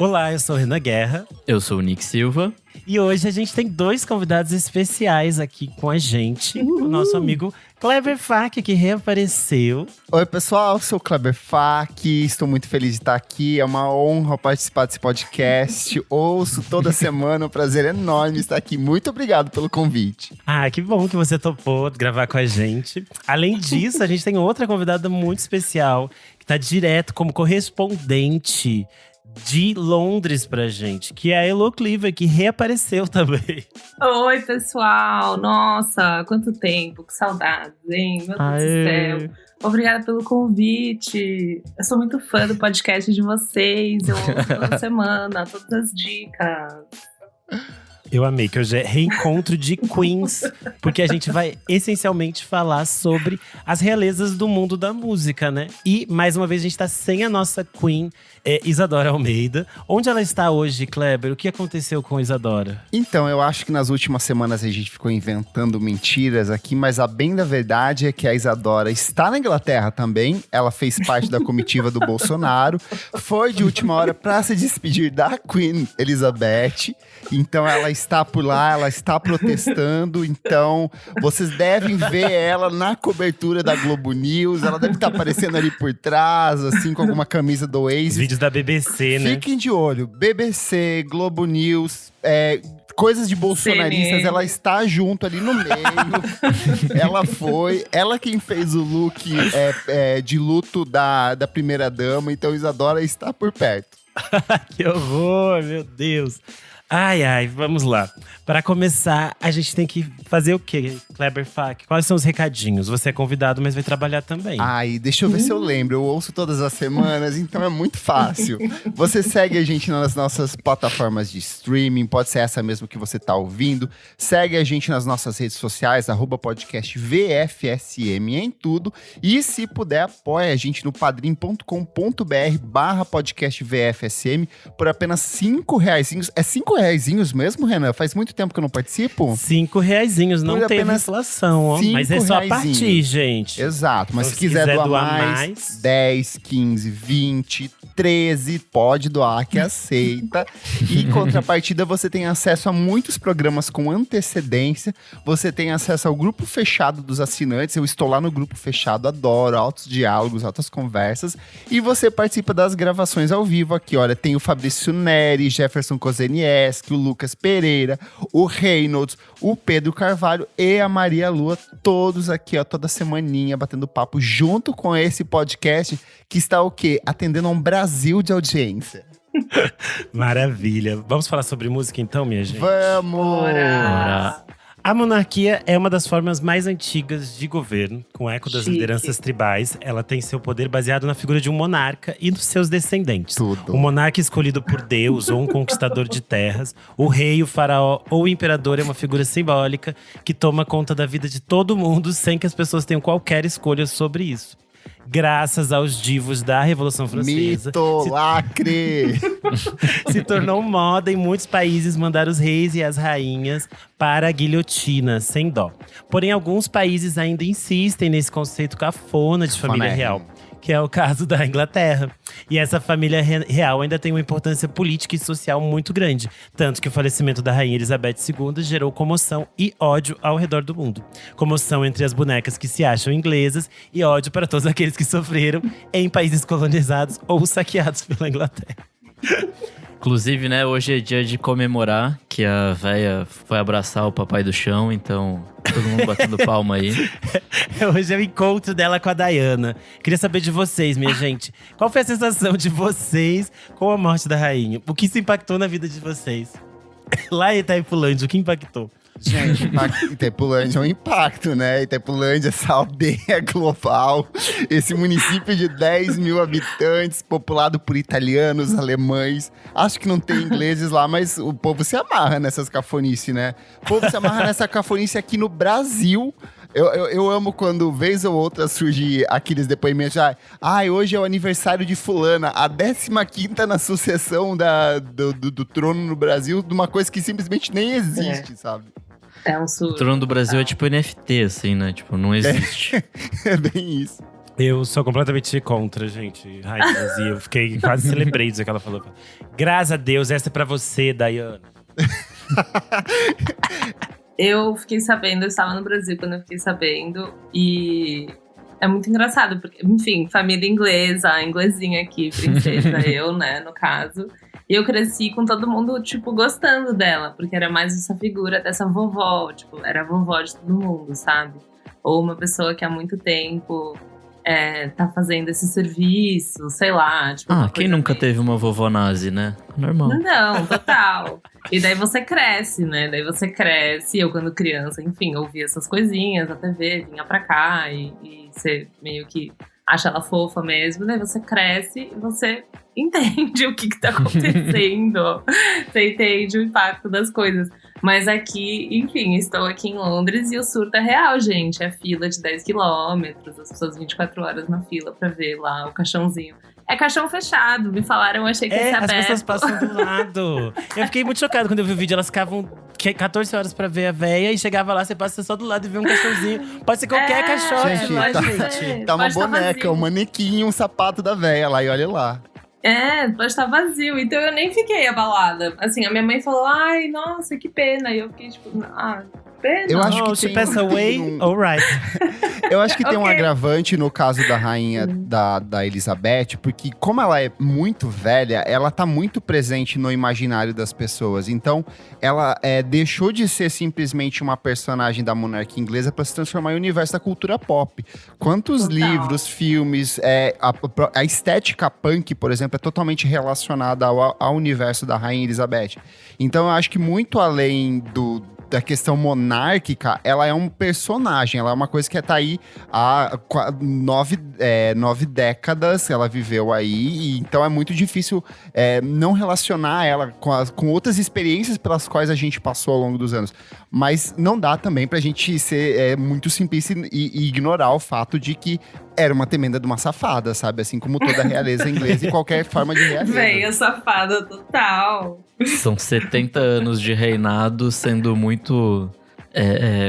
Olá, eu sou Renan Guerra. Eu sou o Nick Silva. E hoje a gente tem dois convidados especiais aqui com a gente. O nosso amigo Kleber Fak, que reapareceu. Oi, pessoal, sou o Kleber Fak, estou muito feliz de estar aqui. É uma honra participar desse podcast. Ouço toda semana, um prazer enorme estar aqui. Muito obrigado pelo convite. Ah, que bom que você topou gravar com a gente. Além disso, a gente tem outra convidada muito especial, que está direto como correspondente de Londres pra gente, que é a Elo Cleaver, que reapareceu também. Oi, pessoal! Nossa, quanto tempo, que saudades, hein? Meu Deus do céu. Obrigada pelo convite. Eu sou muito fã do podcast de vocês. Eu ouço toda semana, todas as dicas. Eu amei, que hoje é reencontro de queens, porque a gente vai essencialmente falar sobre as realezas do mundo da música, né? E, mais uma vez, a gente tá sem a nossa queen, Isadora Almeida. Onde ela está hoje, Kleber? O que aconteceu com Isadora? Então, eu acho que nas últimas semanas a gente ficou inventando mentiras aqui, mas a bem da verdade é que a Isadora está na Inglaterra também. Ela fez parte da comitiva do Bolsonaro. Foi de última hora para se despedir da Queen Elizabeth. Então, ela está por lá, ela está protestando. Então, vocês devem ver ela na cobertura da Globo News. Ela deve estar aparecendo ali por trás, assim, com alguma camisa do Oasis. Vídeos da BBC, né? Fiquem de olho. BBC, Globo News, coisas de bolsonaristas, CNN. ela está junto ali no meio. Ela quem fez o look de luto da primeira dama. Então, Isadora está por perto. Que horror, meu Deus. Ai, vamos lá. Para começar, a gente tem que fazer o quê, Kleber Fak? Quais são os recadinhos? Você é convidado, mas vai trabalhar também. Ai, deixa eu ver se eu lembro. Eu ouço todas as semanas, então é muito fácil. Você segue a gente nas nossas plataformas de streaming, pode ser essa mesmo que você tá ouvindo. Segue a gente nas nossas redes sociais, @podcast VFSM em tudo. E se puder, apoia a gente no padrim.com.br/podcast VFSM por apenas R$5. É R$5 mesmo, Renan? Faz muito tempo que eu não participo. R$5, não Por teve apenas inflação, ó. Mas é só a partir, gente. Exato, mas Então, se quiser doar mais, 10, 15, 20, 13, pode doar que aceita. E em contrapartida, você tem acesso a muitos programas com antecedência. Você tem acesso ao grupo fechado dos assinantes. Eu estou lá no grupo fechado, adoro altos diálogos, altas conversas. E você participa das gravações ao vivo aqui. Olha, tem o Fabrício Neri, Jefferson Kozenieski, o Lucas Pereira, o Reynolds, o Pedro Carvalho e a Maria Lua, todos aqui, ó, toda semaninha, batendo papo junto com esse podcast que está o quê? Atendendo a um Brasil de audiência. Maravilha. Vamos falar sobre música então, minha gente? Vamos! Bora. A monarquia é uma das formas mais antigas de governo, com eco das Chique. lideranças tribais. Ela tem seu poder baseado na figura de um monarca e dos seus descendentes. Tudo. O monarca escolhido por Deus ou um conquistador de terras, o rei, o faraó ou o imperador é uma figura simbólica que toma conta da vida de todo mundo sem que as pessoas tenham qualquer escolha sobre isso. Graças aos divos da Revolução Francesa, Mito, lacre! se tornou moda em muitos países mandar os reis e as rainhas para a guilhotina, sem dó. Porém, alguns países ainda insistem nesse conceito cafona de família real, que é o caso da Inglaterra. E essa família real ainda tem uma importância política e social muito grande. Tanto que o falecimento da rainha Elizabeth II gerou comoção e ódio ao redor do mundo. Comoção entre as bonecas que se acham inglesas e ódio para todos aqueles que sofreram em países colonizados ou saqueados pela Inglaterra. Inclusive, né, hoje é dia de comemorar que a véia foi abraçar o papai do chão, então todo mundo batendo palma aí. Hoje é o encontro dela com a Diana. Queria saber de vocês, minha gente. Qual foi a sensação de vocês com a morte da rainha? O que se impactou na vida de vocês? Lá em Itaipulândia, o que impactou? Gente, Itaipulândia é um impacto, né? Itaipulândia, essa aldeia global, esse município de 10 mil habitantes, populado por italianos, alemães. Acho que não tem ingleses lá, mas o povo se amarra nessas cafonices, né? O povo se amarra nessa cafonice aqui no Brasil. Eu amo quando, vez ou outra, surge aqueles depoimentos. Hoje é o aniversário de fulana. A 15ª na sucessão do trono no Brasil, de uma coisa que simplesmente nem existe, sabe? É um surto. O trono do Brasil é tipo NFT, assim, né? Tipo, não existe. É bem isso. Eu sou completamente contra, gente, rainhas. E eu quase celebrei dizer que ela falou. Graças a Deus, essa é pra você, Dayana. Eu fiquei sabendo, eu estava no Brasil quando eu fiquei sabendo. E é muito engraçado, porque, enfim, família inglesa, a inglesinha aqui, princesa, eu, né, no caso. E eu cresci com todo mundo, tipo, gostando dela. Porque era mais essa figura dessa vovó, tipo, era a vovó de todo mundo, sabe? Ou uma pessoa que há muito tempo… tá fazendo esse serviço, sei lá. Tipo, quem nunca teve uma vovó nazi, né? Normal. Não, total. E daí você cresce, né? Daí você cresce. Eu, quando criança, enfim, ouvia essas coisinhas na TV, vinha pra cá e você meio que acha ela fofa mesmo. Daí você cresce e você entende o que tá acontecendo. Você entende o impacto das coisas. Mas aqui, enfim, estou aqui em Londres e o surto é real, gente. É fila de 10 quilômetros, as pessoas 24 horas na fila pra ver lá o caixãozinho. É caixão fechado, me falaram, eu achei que ia ser aberto. As pessoas passam do lado. Eu fiquei muito chocada quando eu vi o vídeo, elas ficavam 14 horas pra ver a véia e chegava lá, você passa só do lado e vê um caixãozinho. Pode ser qualquer caixote lá, gente. Tá uma boneca, um manequim, um sapato da véia lá e olha lá. Pode estar vazio. Então eu nem fiquei abalada. Assim, a minha mãe falou, ai, nossa, que pena. E eu fiquei tipo, pena. Eu acho que she passed away, alright. Eu acho que tem um agravante no caso da rainha da Elizabeth, porque como ela é muito velha, ela tá muito presente no imaginário das pessoas. Então, ela deixou de ser simplesmente uma personagem da monarquia inglesa para se transformar em universo da cultura pop. Quantos livros, filmes, a estética punk, por exemplo, é totalmente relacionada ao universo da rainha Elizabeth. Então, eu acho que muito além da questão monárquica, ela é um personagem, ela é uma coisa que tá aí há 9 décadas, ela viveu aí, e então é muito difícil não relacionar ela com outras experiências pelas quais a gente passou ao longo dos anos. Mas não dá também pra gente ser muito simplista e ignorar o fato de que era uma temenda de uma safada, sabe? Assim como toda a realeza inglesa e qualquer forma de realeza. Véia safada total. São 70 anos de reinado sendo muito…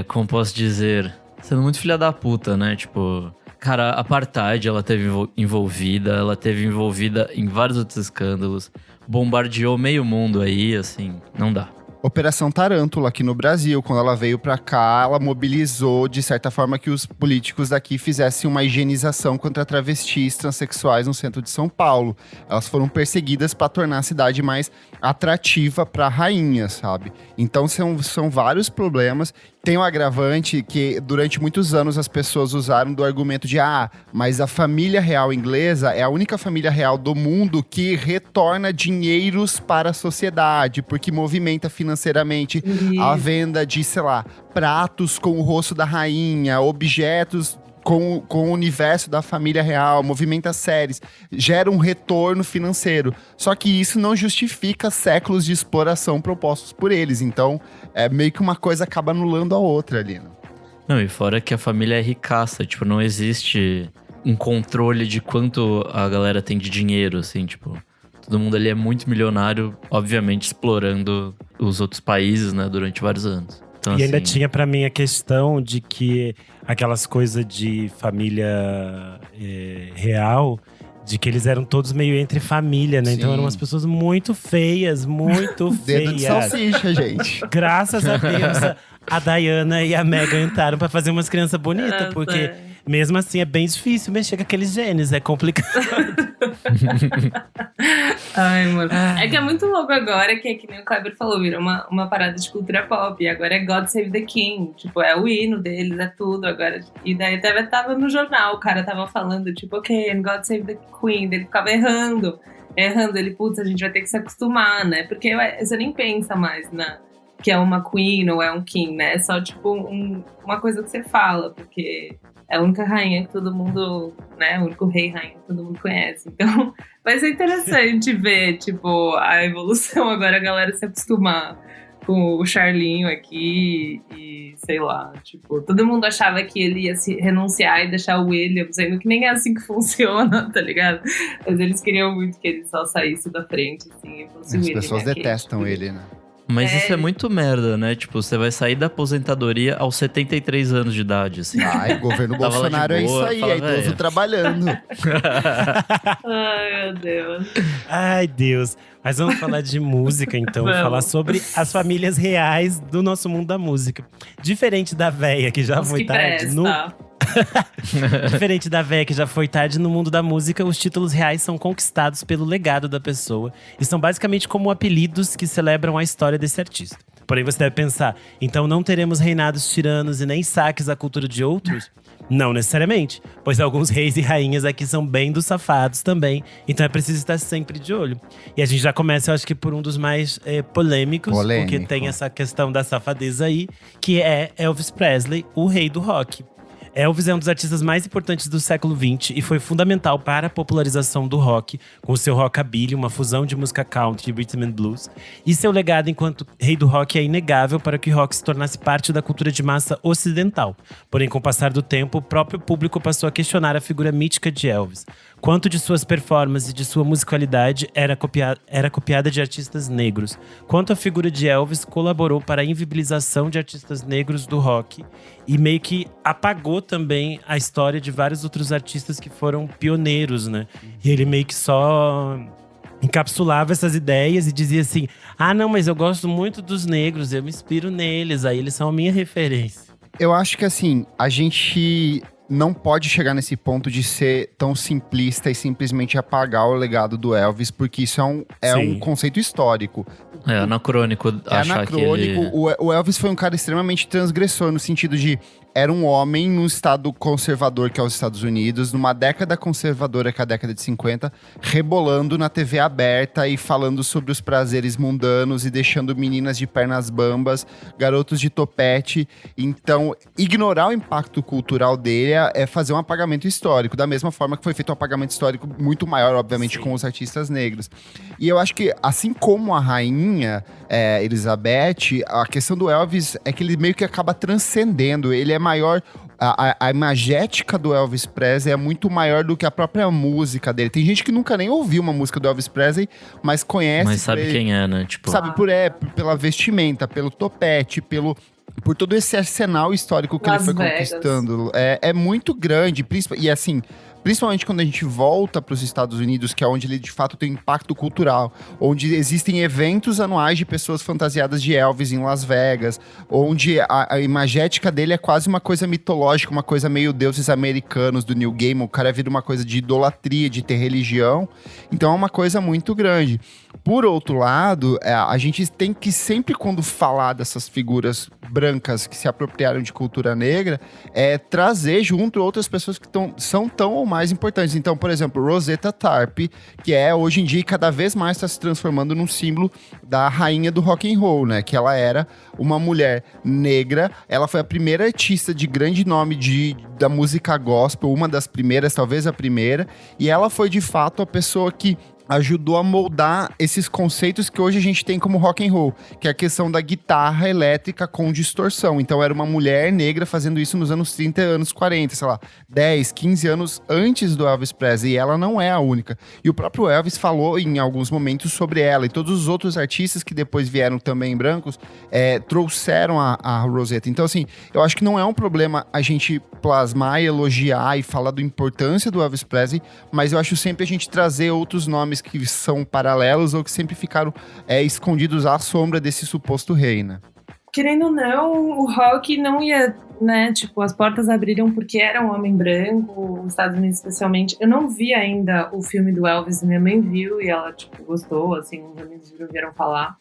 como posso dizer? Sendo muito filha da puta, né? Tipo… Cara, a apartheid, ela teve envolvida em vários outros escândalos. Bombardeou meio mundo aí, assim, não dá. Operação Tarântula aqui no Brasil, quando ela veio pra cá, ela mobilizou de certa forma que os políticos daqui fizessem uma higienização contra travestis transexuais no centro de São Paulo. Elas foram perseguidas para tornar a cidade mais atrativa para rainha, sabe? Então são vários problemas. Tem um agravante que durante muitos anos as pessoas usaram do argumento de mas a família real inglesa é a única família real do mundo que retorna dinheiros para a sociedade, porque movimenta financeiramente a venda de, sei lá, pratos com o rosto da rainha, objetos com o universo da família real, movimenta séries, gera um retorno financeiro. Só que isso não justifica séculos de exploração propostos por eles. Então, meio que uma coisa acaba anulando a outra ali, né? Não, e fora que a família é ricaça, tipo, não existe um controle de quanto a galera tem de dinheiro, assim, tipo… Todo mundo ali é muito milionário, obviamente explorando os outros países, né, durante vários anos. Então, e ainda tinha pra mim a questão de que aquelas coisas de família real, de que eles eram todos meio entre família, né? Sim. Então eram umas pessoas muito feias, muito feias. Dedo de salsicha, gente. Graças a Deus, a Diana e a Meghan entraram pra fazer umas crianças bonitas, porque mesmo assim é bem difícil mexer com aqueles genes, é complicado. Ai, mano. É que é muito louco agora, que nem o Kleber falou, virou uma parada de cultura pop. E agora é God Save the King. Tipo, é o hino deles, é tudo agora. E daí até tava no jornal, o cara tava falando, tipo, and God Save the Queen. Ele ficava errando. Ele, putz, a gente vai ter que se acostumar, né? Porque você nem pensa mais que é uma Queen ou é um King, né? É só, tipo, uma coisa que você fala, porque… É a única rainha que todo mundo, né? O único rei rainha que todo mundo conhece. Então, vai ser interessante ver, tipo, a evolução agora, a galera se acostumar com o Charlinho aqui e, sei lá, tipo, todo mundo achava que ele ia se renunciar e deixar o William, sendo que nem é assim que funciona, tá ligado? Mas eles queriam muito que ele só saísse da frente, assim, e fosse o William. As pessoas detestam ele, né? Mas isso é muito merda, né? Tipo, você vai sair da aposentadoria aos 73 anos de idade, assim. Ai, governo Tava lá de Bolsonaro é isso boa, aí, fala, é idoso velho. trabalhando. Ai, meu Deus. Ai, Deus. Mas vamos falar de música, então. Vamos. Falar sobre as famílias reais do nosso mundo da música. Diferente da véia, que já Os foi que tarde. presta. Diferente da véia, que já foi tarde no mundo da música, os títulos reais são conquistados pelo legado da pessoa. E são basicamente como apelidos que celebram a história desse artista. Porém, você deve pensar, então não teremos reinados tiranos e nem saques à cultura de outros? Não necessariamente, pois alguns reis e rainhas aqui são bem dos safados também, então é preciso estar sempre de olho. E a gente já começa, eu acho que por um dos mais polêmicos, porque tem essa questão da safadeza aí, que é Elvis Presley, o rei do rock. Elvis é um dos artistas mais importantes do século XX e foi fundamental para a popularização do rock, com seu rockabilly, uma fusão de música country e rhythm and blues. E seu legado enquanto rei do rock é inegável para que o rock se tornasse parte da cultura de massa ocidental. Porém, com o passar do tempo, o próprio público passou a questionar a figura mítica de Elvis. Quanto de suas performances e de sua musicalidade era copiada de artistas negros. Quanto a figura de Elvis colaborou para a invibilização de artistas negros do rock e meio que apagou também a história de vários outros artistas que foram pioneiros, né? E ele meio que só encapsulava essas ideias e dizia assim: ah, não, mas eu gosto muito dos negros, eu me inspiro neles, aí eles são a minha referência. Eu acho que assim, a gente não pode chegar nesse ponto de ser tão simplista e simplesmente apagar o legado do Elvis, porque isso é um conceito histórico. É anacrônico achar que ele… O Elvis foi um cara extremamente transgressor, no sentido de… Era um homem num estado conservador, que é os Estados Unidos, numa década conservadora, que é a década de 50, rebolando na TV aberta e falando sobre os prazeres mundanos e deixando meninas de pernas bambas, garotos de topete. Então, ignorar o impacto cultural dele é fazer um apagamento histórico, da mesma forma que foi feito um apagamento histórico muito maior, obviamente, com os artistas negros. E eu acho que, assim como a rainha Elizabeth, a questão do Elvis é que ele meio que acaba transcendendo, ele é maior, a imagética do Elvis Presley é muito maior do que a própria música dele. Tem gente que nunca nem ouviu uma música do Elvis Presley, mas conhece. Mas sabe quem é, né? Tipo… Sabe pela vestimenta, pelo topete, por todo esse arsenal histórico que Las ele foi Vegas. conquistando. É muito grande, e assim… Principalmente quando a gente volta para os Estados Unidos, que é onde ele de fato tem impacto cultural, onde existem eventos anuais de pessoas fantasiadas de Elvis em Las Vegas, onde a imagética dele é quase uma coisa mitológica, uma coisa meio deuses americanos do New Game, o cara vira uma coisa de idolatria, de ter religião, então é uma coisa muito grande. Por outro lado, a gente tem que sempre, quando falar dessas figuras brancas que se apropriaram de cultura negra, trazer junto outras pessoas que são tão ou mais importantes. Então, por exemplo, Rosetta Tharpe, que hoje em dia cada vez mais está se transformando num símbolo da rainha do rock and roll, né? Que ela era uma mulher negra, ela foi a primeira artista de grande nome da música gospel, uma das primeiras, talvez a primeira, e ela foi de fato a pessoa que ajudou a moldar esses conceitos que hoje a gente tem como rock and roll, que é a questão da guitarra elétrica com distorção. Então era uma mulher negra fazendo isso nos anos 30, anos 40, sei lá, 10, 15 anos antes do Elvis Presley, e ela não é a única. E o próprio Elvis falou em alguns momentos sobre ela, e todos os outros artistas que depois vieram também brancos, trouxeram a Rosetta. Então assim, eu acho que não é um problema a gente plasmar, elogiar e falar da importância do Elvis Presley, mas eu acho sempre a gente trazer outros nomes que são paralelos ou que sempre ficaram escondidos à sombra desse suposto rei, né? Querendo ou não, o rock não ia, né, tipo, as portas abriram porque era um homem branco, os Estados Unidos especialmente. Eu não vi ainda o filme do Elvis, minha mãe viu e ela, tipo, gostou, assim, os amigos vieram falar.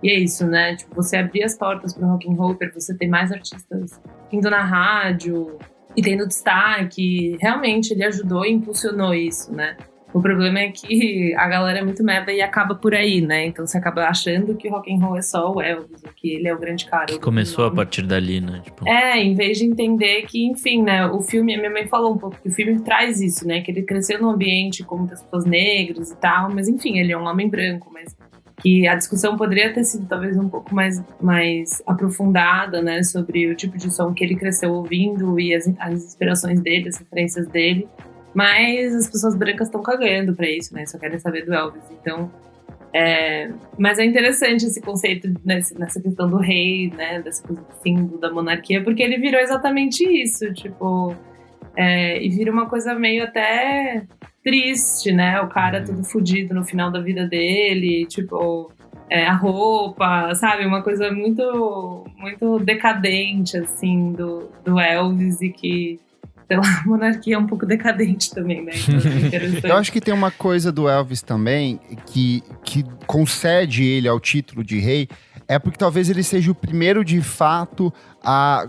E é isso, né, tipo, você abrir as portas pro rock and roll, pra você ter mais artistas indo na rádio e tendo destaque. Realmente, ele ajudou e impulsionou isso, né. O problema é que a galera é muito merda e acaba por aí, né? Então você acaba achando que o rock and roll é só o Elvis, que ele é o grande cara. Que começou a partir dali, né? Tipo… em vez de entender que, enfim, né? O filme, a minha mãe falou um pouco que o filme traz isso, né? Que ele cresceu num ambiente com muitas pessoas negras e tal, mas enfim, ele é um homem branco, mas que a discussão poderia ter sido talvez um pouco mais aprofundada, né? Sobre o tipo de som que ele cresceu ouvindo e as inspirações dele, as referências dele. Mas as pessoas brancas estão cagando pra isso, né? Só querem saber do Elvis. Então, Mas é interessante esse conceito nessa questão do rei, né? Dessa coisa do símbolo da monarquia, porque ele virou exatamente isso, tipo… e vira uma coisa meio até triste, né? O cara todo fudido no final da vida dele, tipo… a roupa, sabe? Uma coisa muito, muito decadente, assim, do Elvis e que… Sei lá, a monarquia é um pouco decadente também, né? Então, eu acho que tem uma coisa do Elvis também que concede ele ao título de rei, é porque talvez ele seja o primeiro de fato a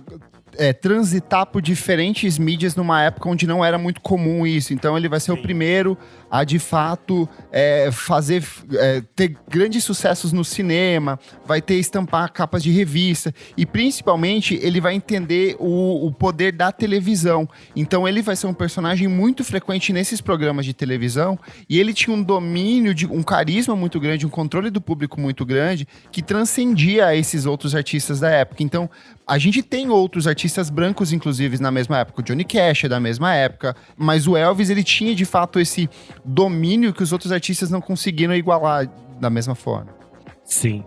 transitar por diferentes mídias numa época onde não era muito comum isso. Então ele vai ser o primeiro a, de fato, ter grandes sucessos no cinema, vai ter estampar capas de revista e, principalmente, ele vai entender o poder da televisão. Então ele vai ser um personagem muito frequente nesses programas de televisão e ele tinha um domínio, um carisma muito grande, um controle do público muito grande que transcendia esses outros artistas da época. Então, a gente tem outros artistas brancos, inclusive, na mesma época. O Johnny Cash é da mesma época. Mas o Elvis, ele tinha, de fato, esse domínio que os outros artistas não conseguiram igualar da mesma forma. Sim.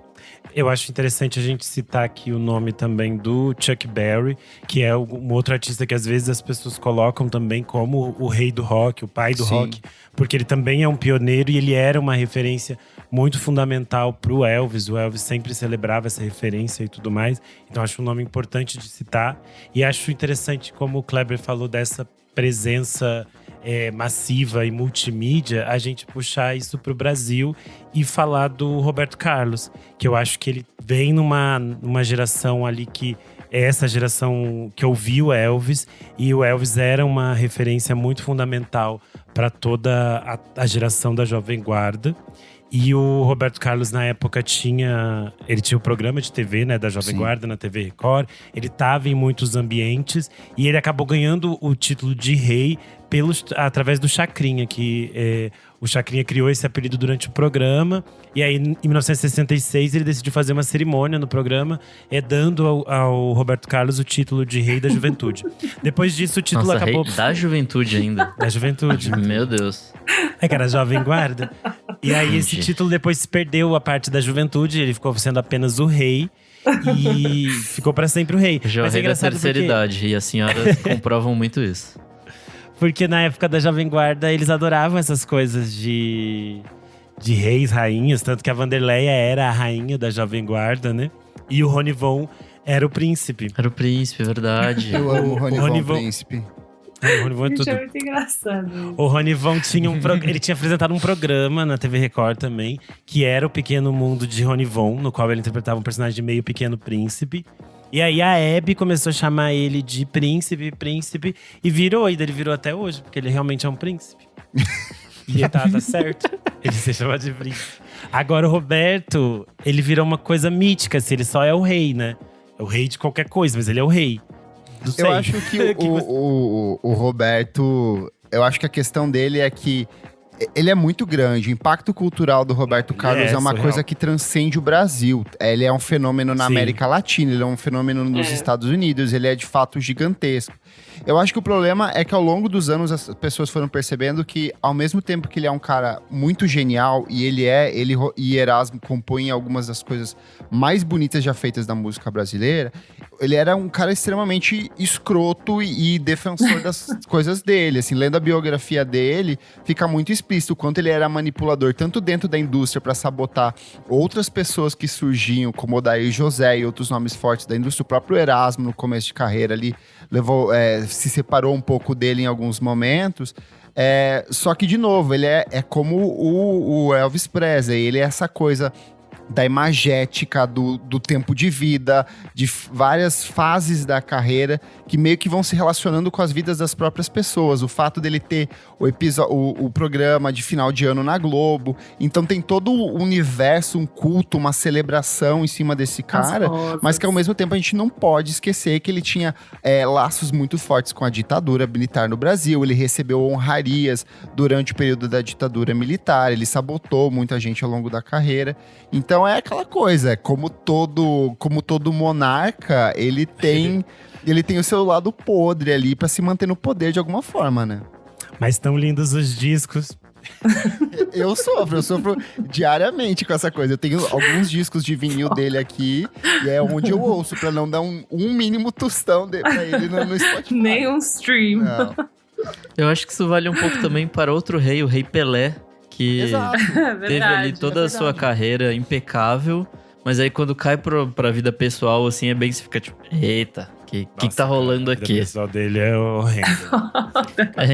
Eu acho interessante a gente citar aqui o nome também do Chuck Berry, que é um outro artista que às vezes as pessoas colocam também como o rei do rock, o pai do rock. Porque ele também é um pioneiro e ele era uma referência muito fundamental pro Elvis. O Elvis sempre celebrava essa referência e tudo mais. Então acho um nome importante de citar. E acho interessante, como o Kleber falou, dessa presença massiva e multimídia, a gente puxar isso pro Brasil e falar do Roberto Carlos. Que eu acho que ele vem numa geração ali que é essa geração que ouviu o Elvis. E o Elvis era uma referência muito fundamental para toda a geração da Jovem Guarda. E o Roberto Carlos, na época, tinha o programa de TV, né, da Jovem Guarda, na TV Record. Ele estava em muitos ambientes e ele acabou ganhando o título de rei através do Chacrinha, que o Chacrinha criou esse apelido durante o programa. E aí, em 1966, ele decidiu fazer uma cerimônia no programa, dando ao Roberto Carlos o título de Rei da Juventude. Depois disso, o título acabou… Rei da Juventude ainda. Da Juventude. Meu Deus. Que era Jovem Guarda. E aí, esse título depois se perdeu a parte da Juventude. Ele ficou sendo apenas o rei. E ficou pra sempre o rei. Já Mas é rei da terceira idade. E as senhoras comprovam muito isso. Porque na época da Jovem Guarda, eles adoravam essas coisas de reis, rainhas. Tanto que a Wanderleia era a rainha da Jovem Guarda, né? E o Ronivon era o príncipe. Era o príncipe, verdade. Eu amo o Ronivon príncipe. O Ronivon é tudo. É muito engraçado. O Ronivon tinha ele tinha apresentado um programa na TV Record também, que era o Pequeno Mundo de Ronivon, no qual ele interpretava um personagem de meio pequeno príncipe. E aí a Hebe começou a chamar ele de príncipe, e virou, e ele virou até hoje, porque ele realmente é um príncipe. E ele tá certo, ele se chama de príncipe. Agora o Roberto, ele virou uma coisa mítica, assim, ele só é o rei, né? É o rei de qualquer coisa, mas ele é o rei. Eu acho que o Roberto… Eu acho que a questão dele é que ele é muito grande. O impacto cultural do Roberto Carlos é uma surreal. coisa que transcende o Brasil. Ele é um fenômeno na América Latina, ele é um fenômeno nos Estados Unidos, ele é de fato gigantesco. Eu acho que o problema é que ao longo dos anos as pessoas foram percebendo que, ao mesmo tempo que ele é um cara muito genial, e ele e Erasmo compõem algumas das coisas mais bonitas já feitas da música brasileira, ele era um cara extremamente escroto e defensor das coisas dele. Assim, lendo a biografia dele, fica muito explícito o quanto ele era manipulador, tanto dentro da indústria para sabotar outras pessoas que surgiam, como Odair José e outros nomes fortes da indústria. O próprio Erasmo, no começo de carreira ali, se separou um pouco dele em alguns momentos. Só que, de novo, ele é como o Elvis Presley. Ele é essa coisa da imagética, do tempo de vida, de várias fases da carreira que meio que vão se relacionando com as vidas das próprias pessoas. O fato dele ter o programa de final de ano na Globo. Então tem todo o universo, um culto, uma celebração em cima desse cara, mas que ao mesmo tempo a gente não pode esquecer que ele tinha laços muito fortes com a ditadura militar no Brasil. Ele recebeu honrarias durante o período da ditadura militar, ele sabotou muita gente ao longo da carreira. Então é aquela coisa, como todo monarca, ele tem o seu lado podre ali pra se manter no poder de alguma forma, né? Mas tão lindos os discos. Eu sofro diariamente com essa coisa. Eu tenho alguns discos de vinil dele aqui, e é onde eu ouço, pra não dar um mínimo tostão pra ele no Spotify. Nem um stream. Não. Eu acho que isso vale um pouco também para outro rei, o Rei Pelé, que Exato. teve ali toda a sua carreira impecável, mas aí quando cai pra vida pessoal, assim, é bem que você fica tipo, eita, que tá rolando aqui? O pessoal dele é horrendo.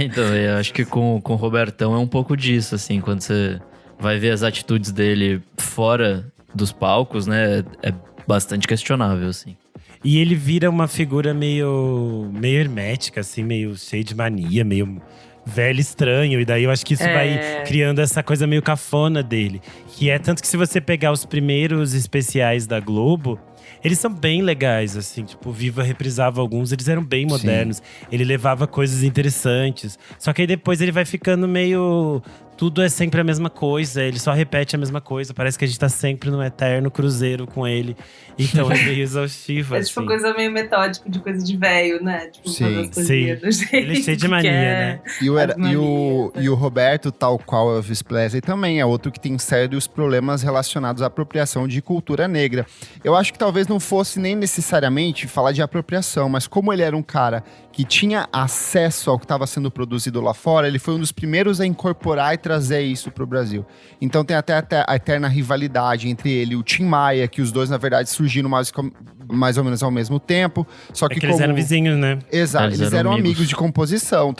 Então, eu acho que com o Robertão é um pouco disso, assim, quando você vai ver as atitudes dele fora dos palcos, né, é bastante questionável, assim. E ele vira uma figura meio hermética, assim, meio cheio de mania, meio velho, estranho. E daí eu acho que isso vai criando essa coisa meio cafona dele. Que é tanto que se você pegar os primeiros especiais da Globo, eles são bem legais, assim. Tipo, o Viva reprisava alguns, eles eram bem modernos. Sim. Ele levava coisas interessantes. Só que aí depois ele vai ficando meio… Tudo é sempre a mesma coisa, ele só repete a mesma coisa. Parece que a gente tá sempre num eterno cruzeiro com ele. Então é meio exaustivo, É tipo coisa meio metódica, de coisa de velho, né? Tipo, sim. Ele é cheio de mania, né? E o Roberto, tal qual Elvis Presley, também é outro que tem sérios problemas relacionados à apropriação de cultura negra. Eu acho que talvez não fosse nem necessariamente falar de apropriação, mas como ele era um cara que tinha acesso ao que estava sendo produzido lá fora, ele foi um dos primeiros a incorporar e trazer isso pro Brasil. Então tem até a eterna rivalidade entre ele e o Tim Maia, que os dois, na verdade, surgiram mais ou menos ao mesmo tempo. Só que eles eram vizinhos, né? Exato, eles eram amigos de composição,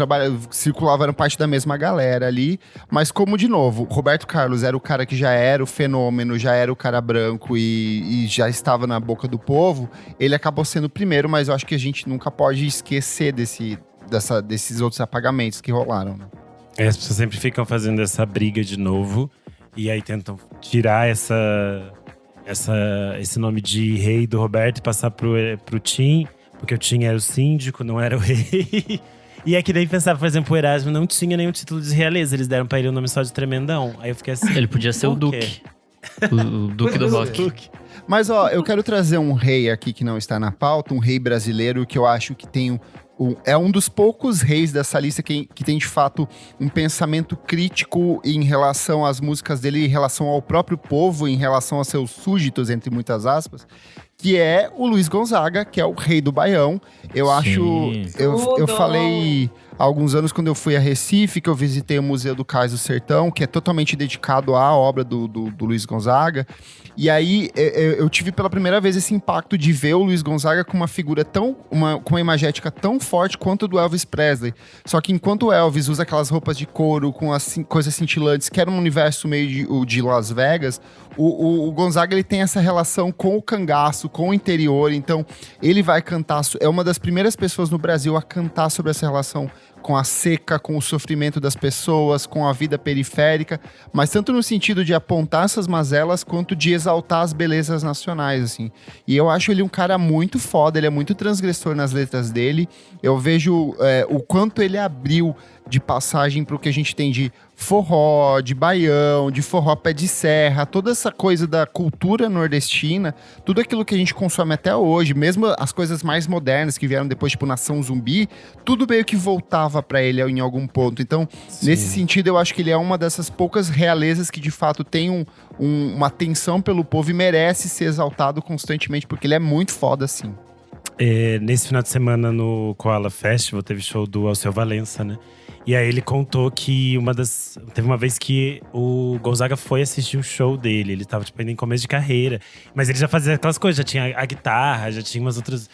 circulavam, eram parte da mesma galera ali. Mas como, de novo, Roberto Carlos era o cara que já era o fenômeno, já era o cara branco e já estava na boca do povo, ele acabou sendo o primeiro, mas eu acho que a gente nunca pode esquecer desses outros apagamentos que rolaram, né? As pessoas sempre ficam fazendo essa briga de novo. E aí tentam tirar esse nome de rei do Roberto e passar pro Tim. Porque o Tim era o síndico, não era o rei. E é que daí pensava, por exemplo, o Erasmo não tinha nenhum título de realeza. Eles deram pra ele o nome só de Tremendão. Aí eu fiquei assim… Ele podia ser o Duque. O Duque do Rock. Mas ó, eu quero trazer um rei aqui que não está na pauta. Um rei brasileiro que eu acho que tem é um dos poucos reis dessa lista que tem, de fato, um pensamento crítico em relação às músicas dele, em relação ao próprio povo, em relação aos seus súditos, entre muitas aspas, que é o Luiz Gonzaga, que é o rei do Baião. Eu acho… Eu falei há alguns anos, quando eu fui a Recife, que eu visitei o Museu do Cais do Sertão, que é totalmente dedicado à obra do Luiz Gonzaga. E aí, eu tive pela primeira vez esse impacto de ver o Luiz Gonzaga com uma figura com uma imagética tão forte quanto a do Elvis Presley. Só que enquanto o Elvis usa aquelas roupas de couro com as coisas cintilantes, que era um universo meio de Las Vegas, o Gonzaga, ele tem essa relação com o cangaço, com o interior. Então, ele vai cantar… É uma das primeiras pessoas no Brasil a cantar sobre essa relação com a seca, com o sofrimento das pessoas, com a vida periférica, mas tanto no sentido de apontar essas mazelas, quanto de exaltar as belezas nacionais, assim. E eu acho ele um cara muito foda, ele é muito transgressor nas letras dele. Eu vejo o quanto ele abriu de passagem para o que a gente tem de forró, de baião, de forró pé de serra, toda essa coisa da cultura nordestina, tudo aquilo que a gente consome até hoje, mesmo as coisas mais modernas que vieram depois, tipo Nação Zumbi, tudo meio que voltava para ele em algum ponto. Então, sim, nesse sentido, eu acho que ele é uma dessas poucas realezas que de fato tem uma atenção pelo povo e merece ser exaltado constantemente, porque ele é muito foda, assim. Nesse final de semana no Koala Festival teve show do Alceu Valença, né? E aí ele contou que teve uma vez que o Gonzaga foi assistir um show dele. Ele tava tipo, ainda em começo de carreira. Mas ele já fazia aquelas coisas, já tinha a guitarra, já tinha umas outras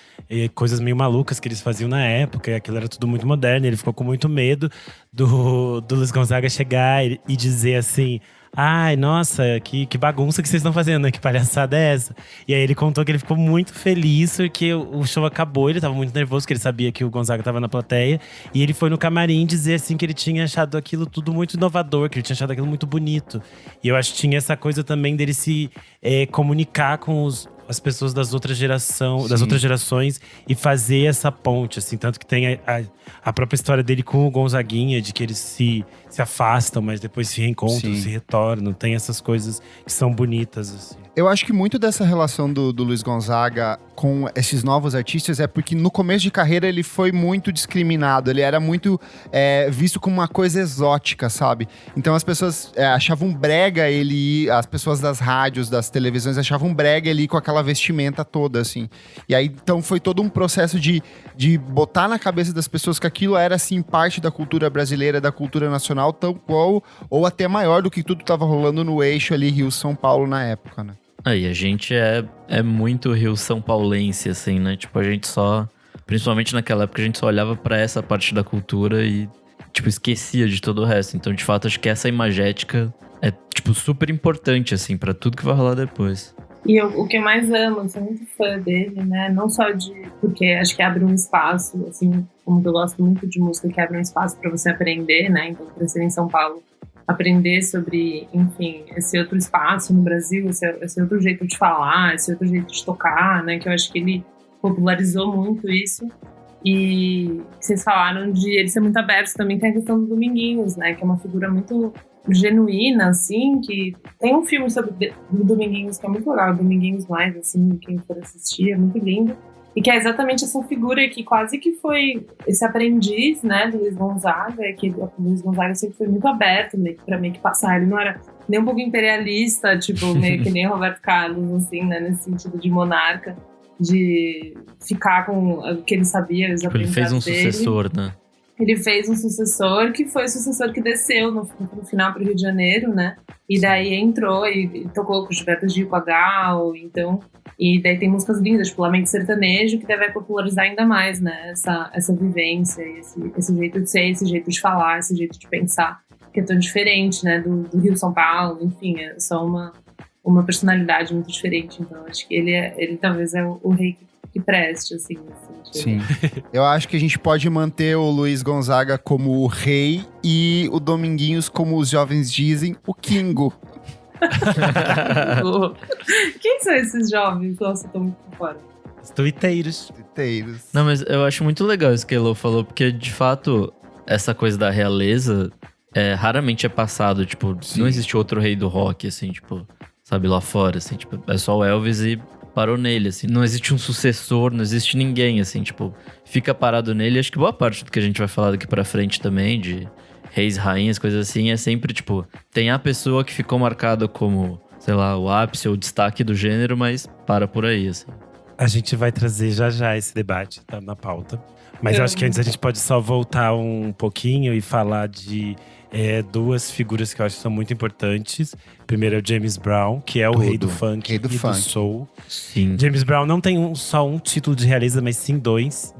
coisas meio malucas que eles faziam na época. E aquilo era tudo muito moderno. E ele ficou com muito medo do Luiz Gonzaga chegar e dizer assim… Ai, nossa, que bagunça que vocês estão fazendo, né? Que palhaçada é essa? E aí ele contou que ele ficou muito feliz porque o show acabou. Ele tava muito nervoso, porque ele sabia que o Gonzaga tava na plateia. E ele foi no camarim dizer, assim, que ele tinha achado aquilo tudo muito inovador. Que ele tinha achado aquilo muito bonito. E eu acho que tinha essa coisa também dele se comunicar com as pessoas das outras gerações e fazer essa ponte, assim. Tanto que tem a própria história dele com o Gonzaguinha, de que eles se afastam, mas depois se reencontram, se retornam. Tem essas coisas que são bonitas, assim. Eu acho que muito dessa relação do Luiz Gonzaga com esses novos artistas é porque no começo de carreira ele foi muito discriminado, ele era muito visto como uma coisa exótica, sabe? Então as pessoas achavam brega ele ir, as pessoas das rádios, das televisões achavam brega ele ir com aquela vestimenta toda, assim. E aí, então foi todo um processo de botar na cabeça das pessoas que aquilo era, assim, parte da cultura brasileira, da cultura nacional, tão qual, ou até maior do que tudo que tava rolando no eixo ali Rio-São Paulo na época, né? Aí, a gente é muito Rio-São Paulense, assim, né? Tipo, a gente só... Principalmente naquela época, a gente só olhava pra essa parte da cultura e, tipo, esquecia de todo o resto. Então, de fato, acho que essa imagética é, tipo, super importante, assim, pra tudo que vai rolar depois. E o que eu mais amo, eu sou muito fã dele, né? Não só porque acho que abre um espaço, assim, como eu gosto muito de música, que abre um espaço pra você aprender, né? Então, crescer em São Paulo, aprender sobre, enfim, esse outro espaço no Brasil, esse outro jeito de falar, esse outro jeito de tocar, né? Que eu acho que ele popularizou muito isso. E vocês falaram de ele ser muito aberto, também tem a questão do Dominguinhos, né? Que é uma figura muito genuína, assim, que tem um filme sobre o Dominguinhos que é muito legal, Dominguinhos Mais, assim, quem for assistir, é muito lindo. E que é exatamente essa figura que quase que foi esse aprendiz, né, do Luiz Gonzaga, que o Luiz Gonzaga sempre foi muito aberto pra meio que passar. Ele não era nem um pouco imperialista, tipo, meio que nem Roberto Carlos, assim, né, nesse sentido de monarca, de ficar com o que ele sabia, os tipo, ele fez um sucessor, né? Ele fez um sucessor, que foi o sucessor que desceu no final para o Rio de Janeiro, né? E daí entrou e tocou com o Gilberto Gil, com a Gal, então... E daí tem músicas lindas, tipo Lamento Sertanejo, que deve popularizar ainda mais, né? Essa vivência, esse jeito de ser, esse jeito de falar, esse jeito de pensar, que é tão diferente, né? Do Rio São Paulo, enfim, é só uma personalidade muito diferente. Então, acho que ele talvez é o rei que preste, assim, nesse sentido. Sim. Eu acho que a gente pode manter o Luiz Gonzaga como o rei e o Dominguinhos, como os jovens dizem, o Kingo. Quem são esses jovens? Nossa, eu tô muito por fora. Os tuiteiros. Não, mas eu acho muito legal isso que a Elô falou, porque de fato, essa coisa da realeza raramente é passado. Tipo, sim, não existe outro rei do rock, assim, tipo, sabe, lá fora, assim, tipo, é só o Elvis e parou nele, assim. Não existe um sucessor, não existe ninguém, assim, tipo, fica parado nele. Acho que boa parte do que a gente vai falar daqui pra frente também, de reis, rainhas, coisas assim, é sempre, tipo, tem a pessoa que ficou marcada como, sei lá, o ápice ou o destaque do gênero, mas para por aí, assim. A gente vai trazer já esse debate, tá na pauta. Mas eu acho que antes a gente pode só voltar um pouquinho e falar de duas figuras que eu acho que são muito importantes. Primeiro é o James Brown, que é o rei do funk e do soul. Sim. James Brown não tem só um título de realeza, mas sim dois.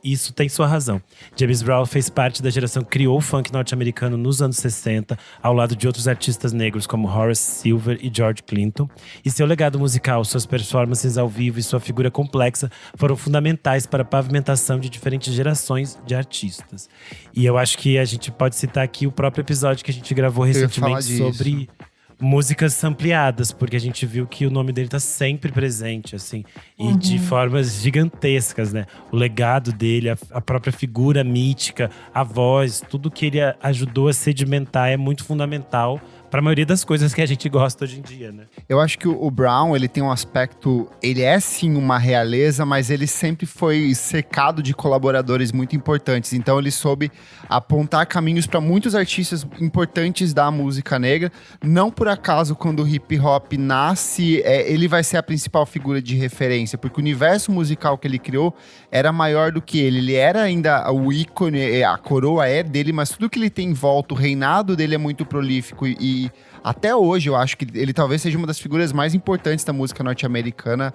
E isso tem sua razão. James Brown fez parte da geração que criou o funk norte-americano nos anos 60, ao lado de outros artistas negros como Horace Silver e George Clinton. E seu legado musical, suas performances ao vivo e sua figura complexa foram fundamentais para a pavimentação de diferentes gerações de artistas. E eu acho que a gente pode citar aqui o próprio episódio que a gente gravou recentemente sobre músicas sampleadas, porque a gente viu que o nome dele tá sempre presente, assim, e de formas gigantescas, né? O legado dele, a própria figura mítica, a voz, tudo que ele ajudou a sedimentar é muito fundamental para a maioria das coisas que a gente gosta hoje em dia, né? Eu acho que o Brown, ele tem um aspecto… Ele é sim uma realeza, mas ele sempre foi cercado de colaboradores muito importantes. Então ele soube apontar caminhos para muitos artistas importantes da música negra. Não por acaso, quando o hip hop nasce, ele vai ser a principal figura de referência. Porque o universo musical que ele criou era maior do que ele. Ele era ainda o ícone, a coroa é dele, mas tudo que ele tem em volta, o reinado dele é muito prolífico e até hoje eu acho que ele talvez seja uma das figuras mais importantes da música norte-americana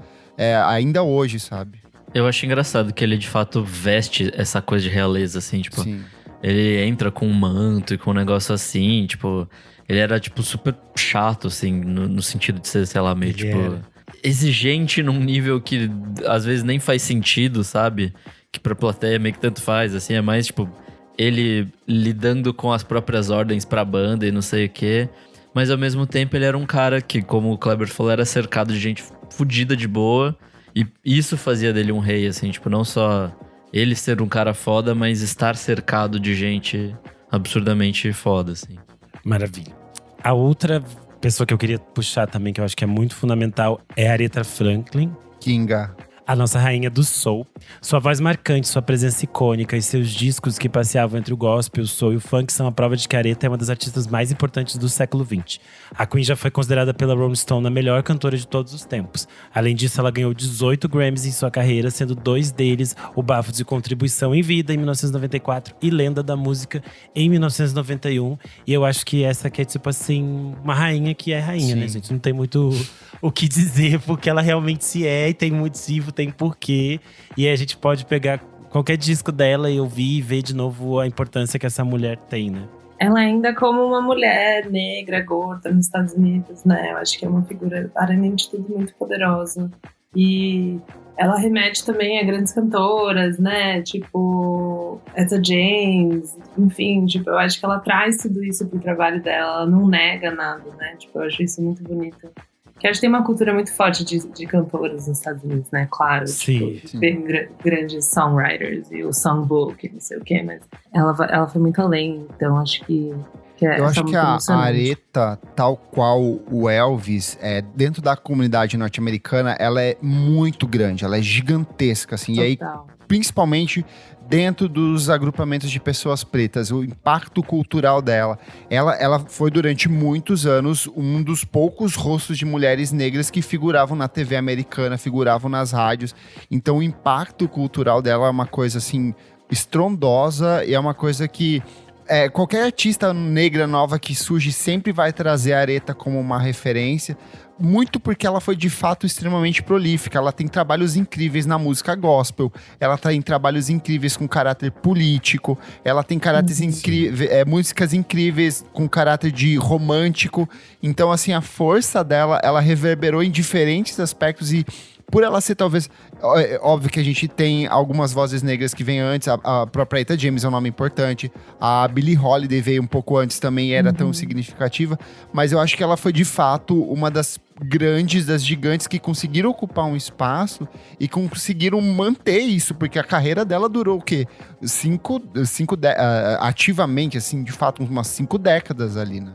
ainda hoje, sabe? Eu acho engraçado que ele de fato veste essa coisa de realeza, assim, tipo… Sim. Ele entra com um manto e com um negócio assim, tipo… Ele era, tipo, super chato, assim, no sentido de ser, sei lá, meio, tipo… exigente num nível que às vezes nem faz sentido, sabe? Que pra plateia meio que tanto faz, assim, é mais, tipo… Ele lidando com as próprias ordens pra banda e não sei o quê. Mas ao mesmo tempo ele era um cara que, como o Kleber falou, era cercado de gente fodida de boa. E isso fazia dele um rei, assim, tipo, não só ele ser um cara foda, mas estar cercado de gente absurdamente foda, assim. Maravilha. A outra pessoa que eu queria puxar também, que eu acho que é muito fundamental, é a Aretha Franklin. Kinga. A nossa rainha do soul. Sua voz marcante, sua presença icônica e seus discos que passeavam entre o gospel, o soul e o funk são a prova de que a Aretha é uma das artistas mais importantes do século XX. A Queen já foi considerada pela Rolling Stone a melhor cantora de todos os tempos. Além disso, ela ganhou 18 Grammys em sua carreira, sendo 2 deles o bafo de contribuição em vida em 1994 e lenda da música em 1991. E eu acho que essa aqui é tipo assim, uma rainha que é rainha, né, gente? Não tem muito o que dizer, porque ela realmente é e tem motivo, tem porquê. E aí a gente pode pegar qualquer disco dela e ouvir e ver de novo a importância que essa mulher tem, né? Ela ainda como uma mulher negra, gorda nos Estados Unidos, né? Eu acho que é uma figura, além de tudo, muito poderosa. E ela remete também a grandes cantoras, né? Tipo, Etta James, enfim. Tipo, eu acho que ela traz tudo isso pro trabalho dela. Ela não nega nada, né? Tipo, eu acho isso muito bonito. Que acho que tem uma cultura muito forte de cantores nos Estados Unidos, né? Claro, Sim, tipo, bem grandes songwriters e o songbook, não sei o quê, mas ela foi muito além, então acho que eu acho que a Aretha, tal qual o Elvis, dentro da comunidade norte-americana, ela é muito grande, ela é gigantesca, assim. Total. E aí, principalmente dentro dos agrupamentos de pessoas pretas, o impacto cultural dela. Ela foi durante muitos anos um dos poucos rostos de mulheres negras que figuravam na TV americana, figuravam nas rádios. Então o impacto cultural dela é uma coisa assim estrondosa e é uma coisa que qualquer artista negra nova que surge sempre vai trazer a Aretha como uma referência, muito porque ela foi de fato extremamente prolífica. Ela tem trabalhos incríveis na música gospel, ela tem trabalhos incríveis com caráter político, ela tem músicas incríveis com caráter de romântico. Então, assim, a força dela, ela reverberou em diferentes aspectos e por ela ser talvez… Óbvio que a gente tem algumas vozes negras que vêm antes, a própria Etta James é um nome importante, a Billie Holiday veio um pouco antes também, era tão significativa, mas eu acho que ela foi de fato uma das gigantes que conseguiram ocupar um espaço e conseguiram manter isso, porque a carreira dela durou o quê? Ativamente, assim, de fato, umas 5 décadas ali, né?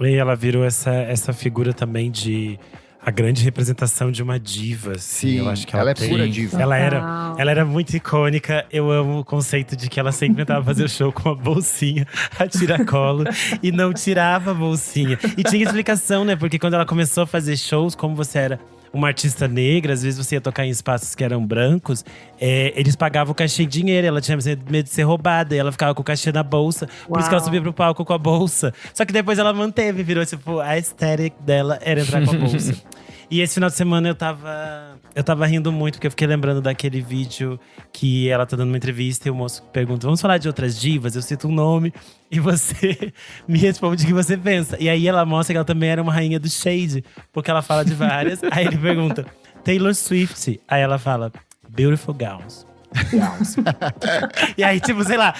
E ela virou essa figura também de… a grande representação de uma diva. Sim, eu acho que ela é pura diva. Ela era muito icônica. Eu amo o conceito de que ela sempre tentava fazer o show com uma bolsinha a tiracolo e não tirava a bolsinha. E tinha explicação, né? Porque quando ela começou a fazer shows, como você era uma artista negra, às vezes você ia tocar em espaços que eram brancos, eles pagavam o cachê em dinheiro, ela tinha medo de ser roubada, e ela ficava com o cachê na bolsa. Por isso que ela subia pro palco com a bolsa. Só que depois ela manteve, virou tipo, a estética dela era entrar com a bolsa. E esse final de semana eu tava rindo muito, porque eu fiquei lembrando daquele vídeo que ela tá dando uma entrevista e o moço pergunta: vamos falar de outras divas? Eu cito um nome e você me responde o que você pensa. E aí ela mostra que ela também era uma rainha do shade, porque ela fala de várias. Aí ele pergunta: Taylor Swift. Aí ela fala: Beautiful Gowns. E aí, tipo, sei lá,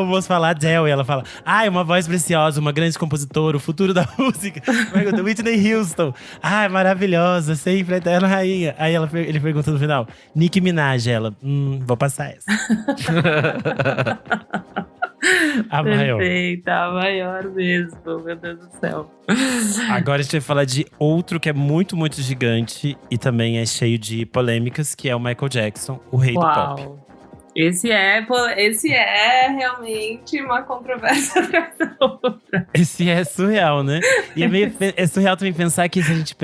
o moço fala Adele e ela fala: ai, uma voz preciosa, uma grande compositora, o futuro da música. Pergunta Whitney Houston: ai, maravilhosa, sempre eterna rainha. Aí ele pergunta no final: Nicki Minaj. Ela: vou passar essa. A maior. Perfeita, a maior mesmo, meu Deus do céu. Agora a gente vai falar de outro que é muito, muito gigante e também é cheio de polêmicas, que é o Michael Jackson, o rei do pop. Esse é realmente uma controvérsia atrás da outra. Esse é surreal, né? E é surreal também pensar que se a gente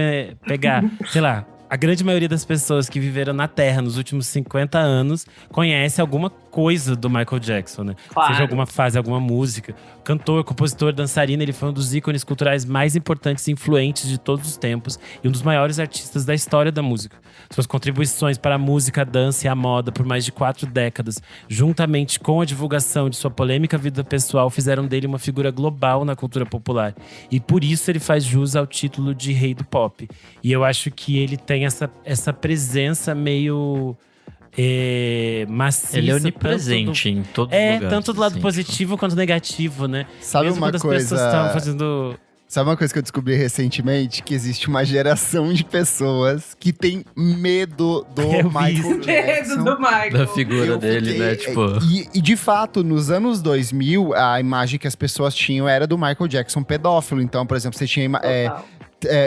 pegar, sei lá, a grande maioria das pessoas que viveram na Terra nos últimos 50 anos conhece alguma coisa do Michael Jackson, né? Claro. Seja alguma fase, alguma música. Cantor, compositor, dançarino, ele foi um dos ícones culturais mais importantes e influentes de todos os tempos e um dos maiores artistas da história da música. Suas contribuições para a música, a dança e a moda por mais de 4 décadas, juntamente com a divulgação de sua polêmica vida pessoal, fizeram dele uma figura global na cultura popular. E por isso ele faz jus ao título de rei do pop. E eu acho que ele tem essa presença meio… maciça. Ele é onipresente em todos os lugares. Tanto do lado assim, positivo quanto negativo, né? Sabe mesmo uma quando coisa… as pessoas estão fazendo… Sabe uma coisa que eu descobri recentemente? Que existe uma geração de pessoas que tem medo do Michael Jackson. Medo do Michael. Da figura dele, né? Tipo… E de fato, nos anos 2000, a imagem que as pessoas tinham era do Michael Jackson pedófilo. Então, por exemplo, você tinha…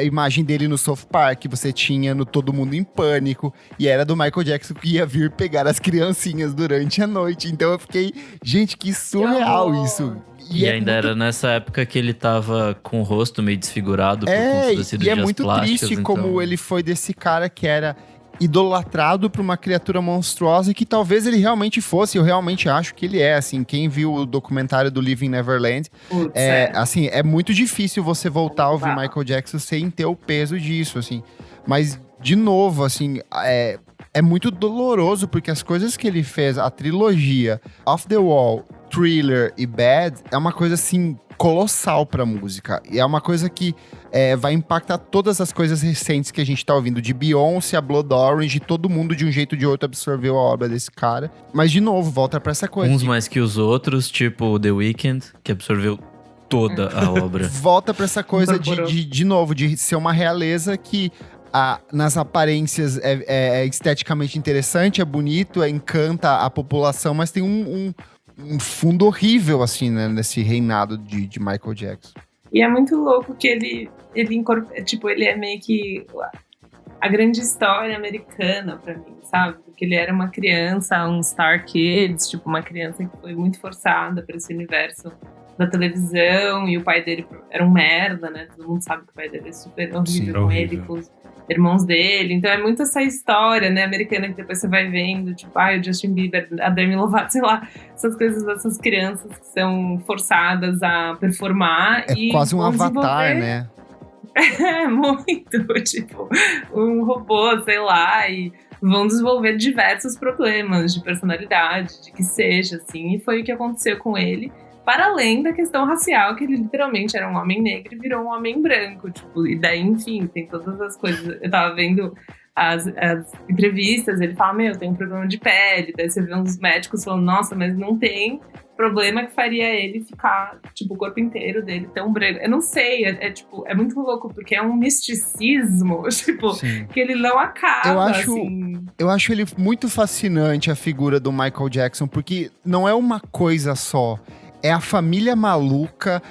imagem dele no South Park, você tinha no Todo Mundo em Pânico, e era do Michael Jackson que ia vir pegar as criancinhas durante a noite. Então eu fiquei, gente, que surreal isso. E ainda era nessa época que ele tava com o rosto meio desfigurado por conta das cirurgias plásticas. E é muito triste então... como ele foi desse cara que era idolatrado por uma criatura monstruosa e que talvez ele realmente fosse, eu realmente acho que ele é, assim, quem viu o documentário do Living Neverland, assim, é muito difícil você voltar a ouvir Michael Jackson sem ter o peso disso, assim, mas, de novo, assim, é muito doloroso, porque as coisas que ele fez, a trilogia Off the Wall, Thriller e Bad, é uma coisa, assim, colossal pra música, e é uma coisa que vai impactar todas as coisas recentes que a gente tá ouvindo, de Beyoncé a Blood Orange, todo mundo de um jeito ou de outro absorveu a obra desse cara. Mas, de novo, volta pra essa coisa. Uns mais que os outros, tipo The Weeknd, que absorveu toda a obra. Volta pra essa coisa de novo, de ser uma realeza que nas aparências é esteticamente interessante, é bonito, encanta a população, mas tem um fundo horrível, assim, né, nesse reinado de Michael Jackson. E é muito louco que ele é meio que a grande história americana pra mim, sabe? Porque ele era uma criança, um star kid, tipo, uma criança que foi muito forçada pra esse universo da televisão, e o pai dele era um merda, né? Todo mundo sabe que o pai dele é super horrível com ele, com os irmãos dele. Então é muito essa história, né, americana, que depois você vai vendo, tipo, o Justin Bieber, a Demi Lovato, sei lá, essas coisas dessas crianças que são forçadas a performar. É quase um avatar, né? É, muito, tipo, um robô, sei lá, e vão desenvolver diversos problemas de personalidade, de que seja, assim, e foi o que aconteceu com ele. Para além da questão racial, que ele literalmente era um homem negro e virou um homem branco, tipo, e daí, enfim, tem todas as coisas. Eu tava vendo as entrevistas, ele fala, eu tenho um problema de pele, daí você vê uns médicos falando, nossa, mas não tem problema que faria ele ficar, tipo, o corpo inteiro dele tão branco. Eu não sei, tipo, é muito louco, porque é um misticismo, tipo, sim, que ele não acaba, eu acho ele muito fascinante, a figura do Michael Jackson, porque não é uma coisa só. É a família maluca,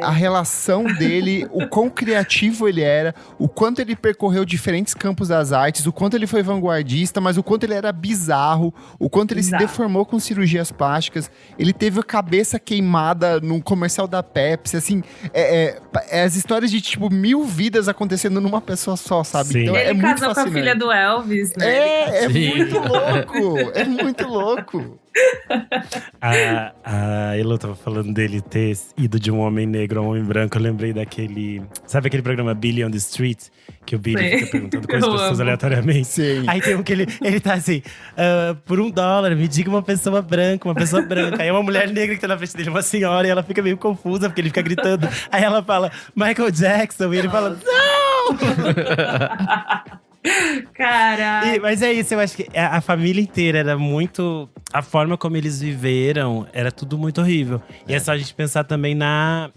a relação dele, o quão criativo ele era, o quanto ele percorreu diferentes campos das artes, o quanto ele foi vanguardista, mas o quanto ele era bizarro, o quanto ele se deformou com cirurgias plásticas. Ele teve a cabeça queimada num comercial da Pepsi, assim, as histórias de, tipo, 1000 vidas acontecendo numa pessoa só, sabe? Sim. Então, ele muito casou fascinante. com a filha do Elvis, né? É muito louco, é muito louco. A Elo tava falando dele ter ido de um homem negro a um homem branco. Eu lembrei daquele… Sabe aquele programa Billy on the Street? Que o Billy fica perguntando coisas às pessoas aleatoriamente. Sim. Aí tem um que ele tá assim… por $1, me diga uma pessoa branca, uma pessoa branca. Aí é uma mulher negra que tá na frente dele, uma senhora. E ela fica meio confusa, porque ele fica gritando. Aí ela fala, Michael Jackson. E ele fala, não! Caralho. Mas é isso, eu acho que a família inteira era muito… A forma como eles viveram era tudo muito horrível. E é só a gente pensar também na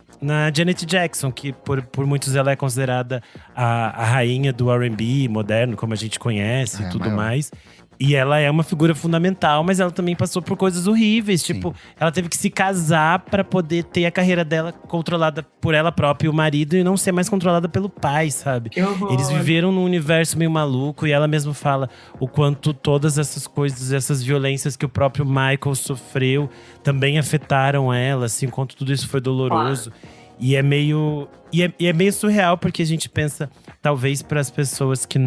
Janet Jackson, que por muitos ela é considerada a rainha do R&B moderno, como a gente conhece e tudo mais. E ela é uma figura fundamental, mas ela também passou por coisas horríveis. Sim. Tipo, ela teve que se casar pra poder ter a carreira dela controlada por ela própria e o marido, e não ser mais controlada pelo pai, sabe? Que horror. Eles viveram num universo meio maluco, e ela mesma fala o quanto todas essas coisas, essas violências que o próprio Michael sofreu também afetaram ela, assim, o quanto tudo isso foi doloroso. E é meio surreal, porque a gente pensa, talvez, para as pessoas que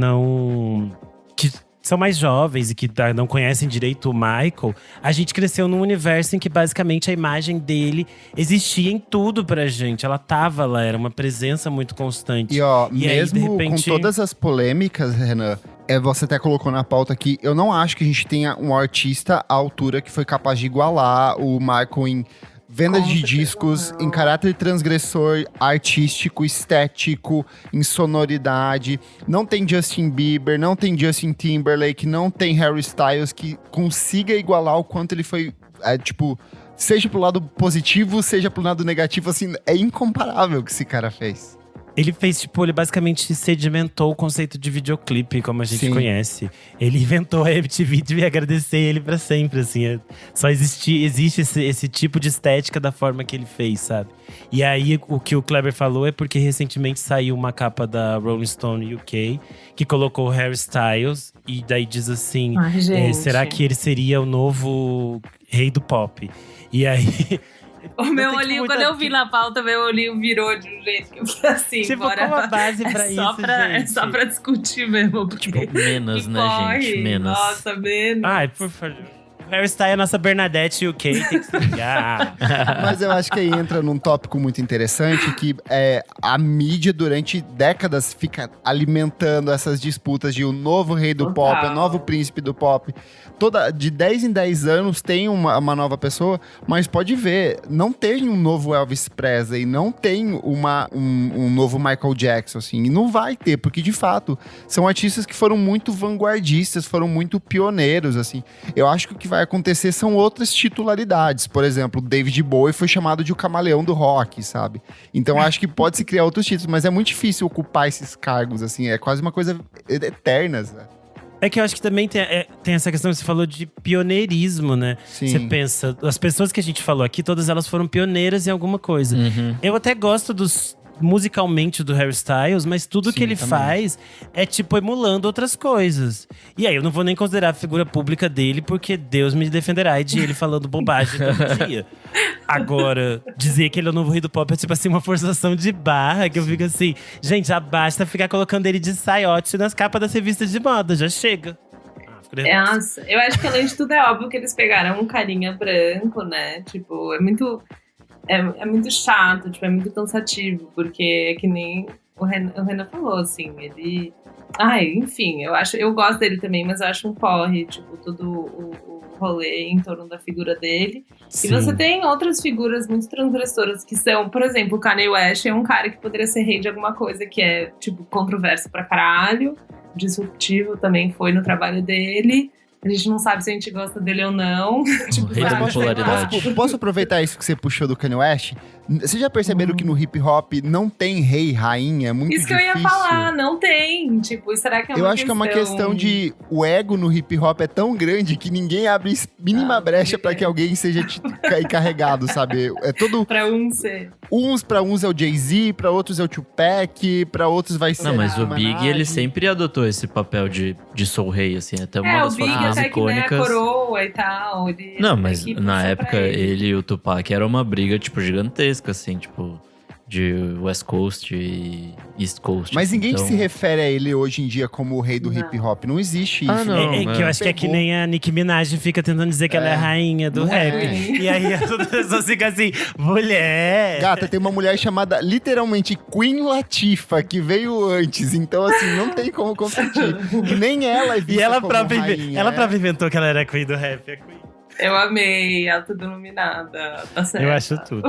são mais jovens e que não conhecem direito o Michael, a gente cresceu num universo em que basicamente a imagem dele existia em tudo pra gente. Ela tava lá, era uma presença muito constante. E mesmo aí, de repente, com todas as polêmicas, Renan, você até colocou na pauta aqui, eu não acho que a gente tenha um artista à altura que foi capaz de igualar o Michael em venda de discos, em caráter transgressor, artístico, estético, em sonoridade. Não tem Justin Bieber, não tem Justin Timberlake, não tem Harry Styles que consiga igualar o quanto ele foi, seja pro lado positivo, seja pro lado negativo, assim, é incomparável o que esse cara fez. Ele fez, tipo, ele basicamente sedimentou o conceito de videoclipe, como a gente conhece. Ele inventou a MTV, devia agradecer ele pra sempre, assim. Só existe esse tipo de estética da forma que ele fez, sabe? E aí, o que o Kleber falou é porque recentemente saiu uma capa da Rolling Stone UK, que colocou o Harry Styles. E daí diz assim, será que ele seria o novo rei do pop? E aí… O meu olhinho, quando eu vi na pauta, meu olhinho virou de um jeito que eu fiquei assim. Tipo, como a base pra isso, gente. É só pra discutir mesmo. Tipo, menos, né, gente? Menos. Nossa, menos. Ai, por favor. Harry Styles é nossa Bernadette UK, tem que se ligar. Mas eu acho que aí entra num tópico muito interessante, que a mídia durante décadas fica alimentando essas disputas de o novo rei do pop, o novo príncipe do pop. De 10 em 10 anos tem uma nova pessoa, mas pode ver, não tem um novo Elvis Presley, não tem um novo Michael Jackson, assim, e não vai ter, porque de fato, são artistas que foram muito vanguardistas, foram muito pioneiros, assim. Eu acho que o que vai acontecer são outras titularidades. Por exemplo, David Bowie foi chamado de o camaleão do rock, sabe? Então acho que pode se criar outros títulos, mas é muito difícil ocupar esses cargos, assim, é quase uma coisa eterna, né? É que eu acho que também tem essa questão que você falou de pioneirismo, né? Sim. Você pensa, as pessoas que a gente falou aqui, todas elas foram pioneiras em alguma coisa. Uhum. Eu até gosto musicalmente do Harry Styles, mas tudo que ele faz é tipo emulando outras coisas. E aí eu não vou nem considerar a figura pública dele, porque Deus me defenderá de ele falando bobagem todo dia. Agora, dizer que ele é o novo rei do pop é tipo assim uma forçação de barra, que eu fico assim, gente, já basta ficar colocando ele de saiote nas capas das revistas de moda, já chega. Nossa, eu acho que além de tudo é óbvio que eles pegaram um carinha branco, né? Tipo, é muito chato, tipo, é muito cansativo, porque é que nem o Renan falou, assim, ele… enfim, eu gosto dele também, mas eu acho um porre, tipo, todo o rolê em torno da figura dele. Sim. E você tem outras figuras muito transgressoras que são, por exemplo, o Kanye West é um cara que poderia ser rei de alguma coisa que é, tipo, controverso pra caralho, disruptivo também foi no trabalho dele. A gente não sabe se a gente gosta dele ou não. Tipo, rei da popularidade. Posso aproveitar isso que você puxou do Kanye West? Vocês já perceberam que no hip hop não tem rei e rainha? É muito difícil. Isso que eu ia falar, não tem. Tipo, será que é uma questão… Eu acho que é uma questão de… O ego no hip hop é tão grande que ninguém abre mínima brecha pra que alguém seja encarregado, sabe? É todo… Pra um ser. Pra uns é o Jay-Z, pra outros é o Tupac, pra outros vai ser… Não, mas o Big, ele sempre adotou esse papel de soul rei, assim. Até uma das fotos mais icônicas. Que, né, a coroa e tal. Não, mas na época ele e o Tupac era uma briga, tipo, gigantesca, assim, tipo, de West Coast e East Coast. Mas assim, ninguém se refere a ele hoje em dia como o rei do hip hop. Não existe isso. Não, que eu acho que é que nem a Nicki Minaj fica tentando dizer que ela é a rainha do rap. E aí as pessoas ficam assim, mulher… Gata, tem uma mulher chamada literalmente Queen Latifah, que veio antes. Então, assim, não tem como competir. E nem ela é vista E ela como própria, rainha. ela própria inventou que ela era a Queen do rap. A Queen. Eu amei, autodenominada. Tá certo. Eu acho tudo.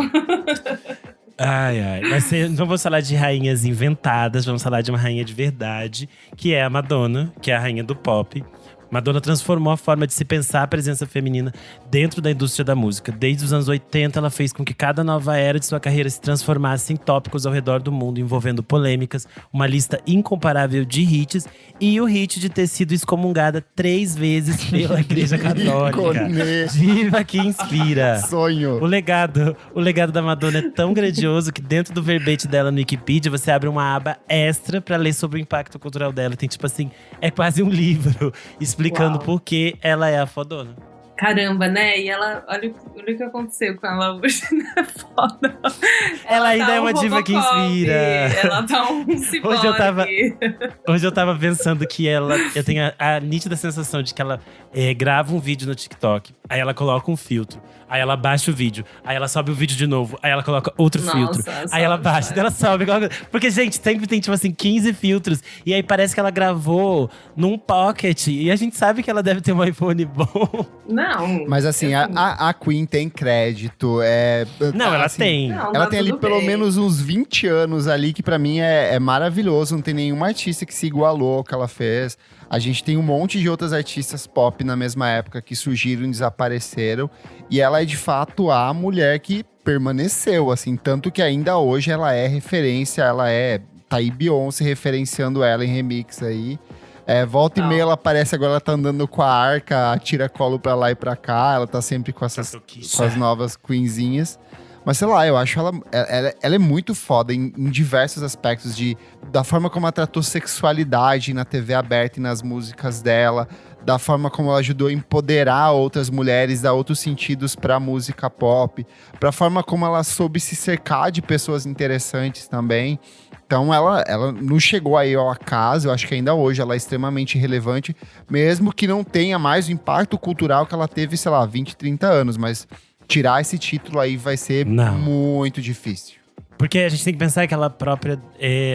Mas não vamos falar de rainhas inventadas, vamos falar de uma rainha de verdade, que é a Madonna, que é a rainha do pop. Madonna transformou a forma de se pensar a presença feminina dentro da indústria da música. Desde os anos 80, ela fez com que cada nova era de sua carreira se transformasse em tópicos ao redor do mundo, envolvendo polêmicas, uma lista incomparável de hits e o hit de ter sido excomungada 3 vezes pela Igreja Católica. Diva que inspira. Sonho. O legado da Madonna é tão grandioso que dentro do verbete dela no Wikipedia, você abre uma aba extra pra ler sobre o impacto cultural dela. Tem tipo assim, é quase um livro explicando por que ela é a fodona. Caramba, né? E ela, olha o que aconteceu com ela hoje, né? Foda. Ela ainda é uma diva que inspira. Ela tá um ciborgue. Hoje eu tava pensando que eu tenho a nítida sensação de que ela grava um vídeo no TikTok, aí ela coloca um filtro, aí ela baixa o vídeo, aí ela sobe o vídeo de novo, aí ela coloca outro filtro, aí ela baixa, daí ela sobe. Porque, gente, sempre tem, tipo assim, 15 filtros. E aí parece que ela gravou num pocket. E a gente sabe que ela deve ter um iPhone bom. Não. Mas assim, a Queen tem crédito. Não, ela assim, tem. Ela tem ali pelo menos uns 20 anos ali, que pra mim é maravilhoso. Não tem nenhuma artista que se igualou ao que ela fez. A gente tem um monte de outras artistas pop na mesma época que surgiram e desapareceram. E ela é, de fato, a mulher que permaneceu, assim. Tanto que ainda hoje ela é referência, ela é tá aí Beyoncé referenciando ela em remix aí. Volta e meia ela aparece, agora ela tá andando com a arca, tira colo pra lá e pra cá. Ela tá sempre com as novas queenzinhas. Mas sei lá, eu acho ela é muito foda em diversos aspectos da forma como ela tratou sexualidade na TV aberta e nas músicas dela, da forma como ela ajudou a empoderar outras mulheres, dar outros sentidos pra música pop, pra forma como ela soube se cercar de pessoas interessantes também. Então ela não chegou aí ao acaso, eu acho que ainda hoje ela é extremamente relevante, mesmo que não tenha mais o impacto cultural que ela teve, sei lá, 20, 30 anos, mas tirar esse título aí vai ser muito difícil. Porque a gente tem que pensar que ela própria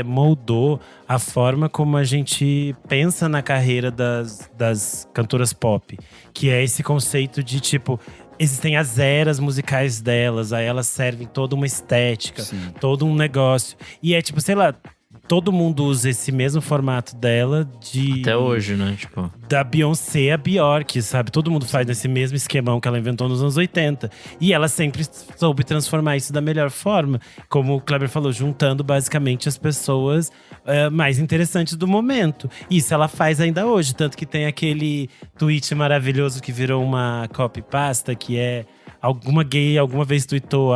moldou a forma como a gente pensa na carreira das cantoras pop. Que é esse conceito de, tipo, existem as eras musicais delas. Aí elas servem toda uma estética, todo um negócio. E é tipo, sei lá, todo mundo usa esse mesmo formato dela até hoje, né? Tipo, da Beyoncé a Bjork, sabe? Todo mundo faz nesse mesmo esquemão que ela inventou nos anos 80. E ela sempre soube transformar isso da melhor forma. Como o Kleber falou, juntando basicamente as pessoas mais interessantes do momento. Isso ela faz ainda hoje. Tanto que tem aquele tweet maravilhoso que virou uma copypasta, que é… Alguma gay alguma vez tweetou,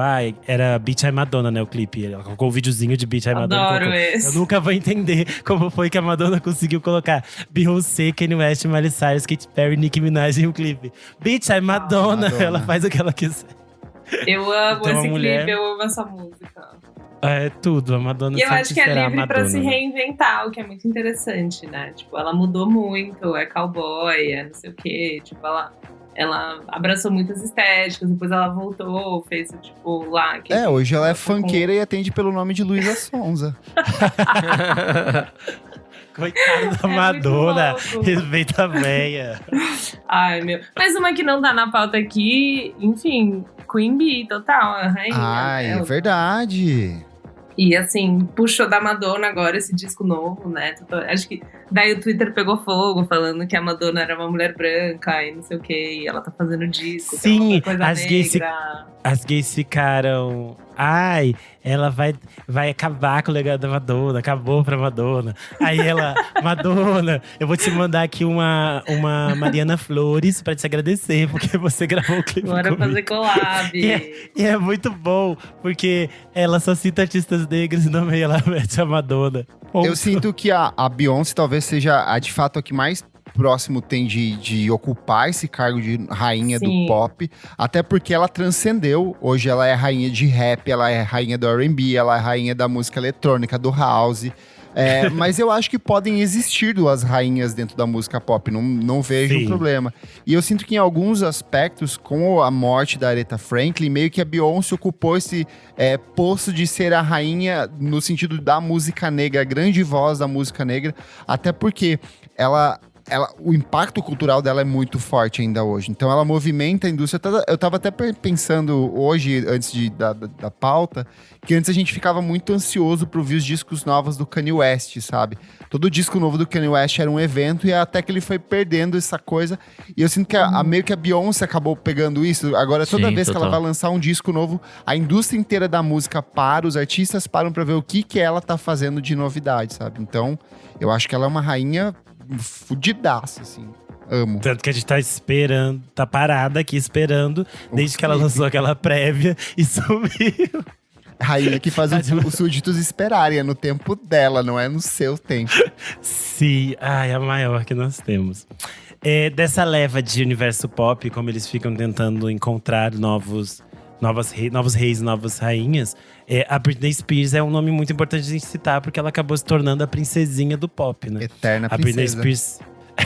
era Beat I Madonna, né, o clipe. Ela colocou o videozinho de Beat I Madonna. Adoro esse. Eu nunca vou entender como foi que a Madonna conseguiu colocar Beyoncé, Kanye West, Miley Cyrus, Katy Perry, Nicki Minaj em um clipe. Beat I Madonna, ela faz o que ela quiser. Eu amo Então, esse mulher… clipe, eu amo essa música. É tudo, a Madonna E eu sempre acho que é será livre pra Madonna, se né? reinventar, o que é muito interessante, né? Tipo, ela mudou muito, é cowboy, é não sei o quê. Tipo, ela abraçou muitas estéticas, depois ela voltou, fez tipo lá… Hoje ela é funkeira e atende pelo nome de Luísa Sonza. Coitada da Madonna, respeita a véia. Ai, meu. Mas uma que não tá na pauta aqui, enfim, Queen Bee, total, a rainha. É verdade. E assim, puxou da Madonna agora esse disco novo, né? Acho que daí o Twitter pegou fogo, falando que a Madonna era uma mulher branca e não sei o quê. E ela tá fazendo disco. Sim, coisa as gays ficaram… ela vai acabar com o legado da Madonna, acabou pra Madonna. Aí ela, Madonna, eu vou te mandar aqui uma Mariana Flores pra te agradecer, porque você gravou o clipe Bora comigo. fazer collab. E é muito bom, porque ela só cita artistas negros e no meio ela mete a Madonna. Eu sinto que a Beyoncé talvez seja de fato a que mais próximo tem de ocupar esse cargo de rainha do pop, até porque ela transcendeu. Hoje ela é rainha de rap, ela é rainha do R&B, ela é rainha da música eletrônica, do house. Mas eu acho que podem existir duas rainhas dentro da música pop, não vejo um problema. E eu sinto que em alguns aspectos, com a morte da Aretha Franklin, meio que a Beyoncé ocupou esse posto de ser a rainha no sentido da música negra, a grande voz da música negra, até porque o impacto cultural dela é muito forte ainda hoje. Então ela movimenta a indústria. Eu tava até pensando hoje, antes da pauta, que antes a gente ficava muito ansioso para ouvir os discos novos do Kanye West, sabe? Todo disco novo do Kanye West era um evento e até que ele foi perdendo essa coisa. E eu sinto que meio que a Beyoncé acabou pegando isso. Agora, toda vez que ela vai lançar um disco novo, a indústria inteira da música para, os artistas param para ver o que ela tá fazendo de novidade, sabe? Então, eu acho que ela é uma rainha fudidaça, assim. Amo. Tanto que a gente tá esperando, tá parada aqui esperando, desde que ela lançou aquela prévia e sumiu. Rainha que faz os súditos esperarem, é no tempo dela, não é no seu tempo. Sim, a maior que nós temos. Dessa leva de universo pop, como eles ficam tentando encontrar novos reis e novas rainhas, a Britney Spears é um nome muito importante de citar, porque ela acabou se tornando a princesinha do pop, né? Eterna princesa. A Britney Spears,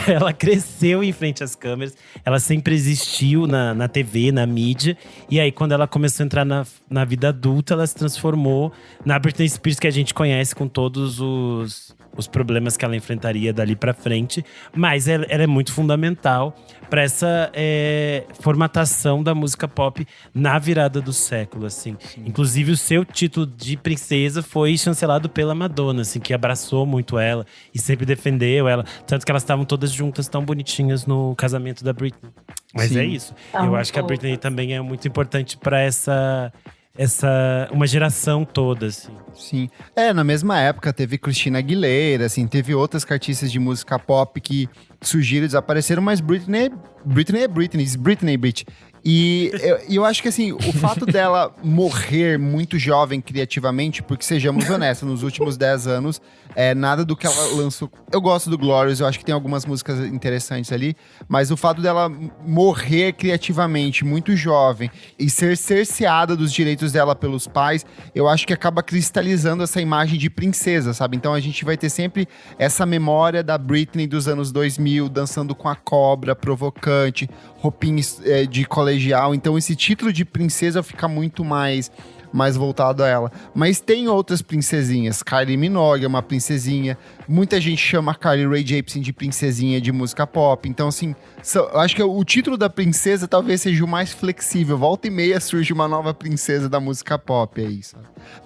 ela cresceu em frente às câmeras, ela sempre existiu na TV, na mídia. E aí, quando ela começou a entrar na vida adulta, ela se transformou na Britney Spears que a gente conhece, com todos os problemas que ela enfrentaria dali pra frente. Mas ela é muito fundamental para essa formatação da música pop na virada do século, assim. Sim. Inclusive, o seu título de princesa foi chancelado pela Madonna, assim, que abraçou muito ela e sempre defendeu ela. Tanto que elas estavam todas juntas, tão bonitinhas no casamento da Britney. Mas é isso. Eu acho que a Britney também é muito importante para essa uma geração toda, assim. Sim. Na mesma época teve Christina Aguilera, assim, teve outras artistas de música pop que surgiram e desapareceram, mas Britney é Britney. E eu acho que, assim, o fato dela morrer muito jovem criativamente, porque sejamos honestos, nos últimos 10 anos, nada do que ela lançou… Eu gosto do Glorious, eu acho que tem algumas músicas interessantes ali, mas o fato dela morrer criativamente muito jovem e ser cerceada dos direitos dela pelos pais, eu acho que acaba cristalizando essa imagem de princesa, sabe? Então a gente vai ter sempre essa memória da Britney dos anos 2000, dançando com a cobra, provocante, roupinhas de colegial. Então esse título de princesa fica muito mais voltado a ela. Mas tem outras princesinhas. Kylie Minogue é uma princesinha. Muita gente chama a Carly Rae Jepsen de princesinha de música pop. Então, assim, eu acho que o título da princesa talvez seja o mais flexível. Volta e meia surge uma nova princesa da música pop, é isso.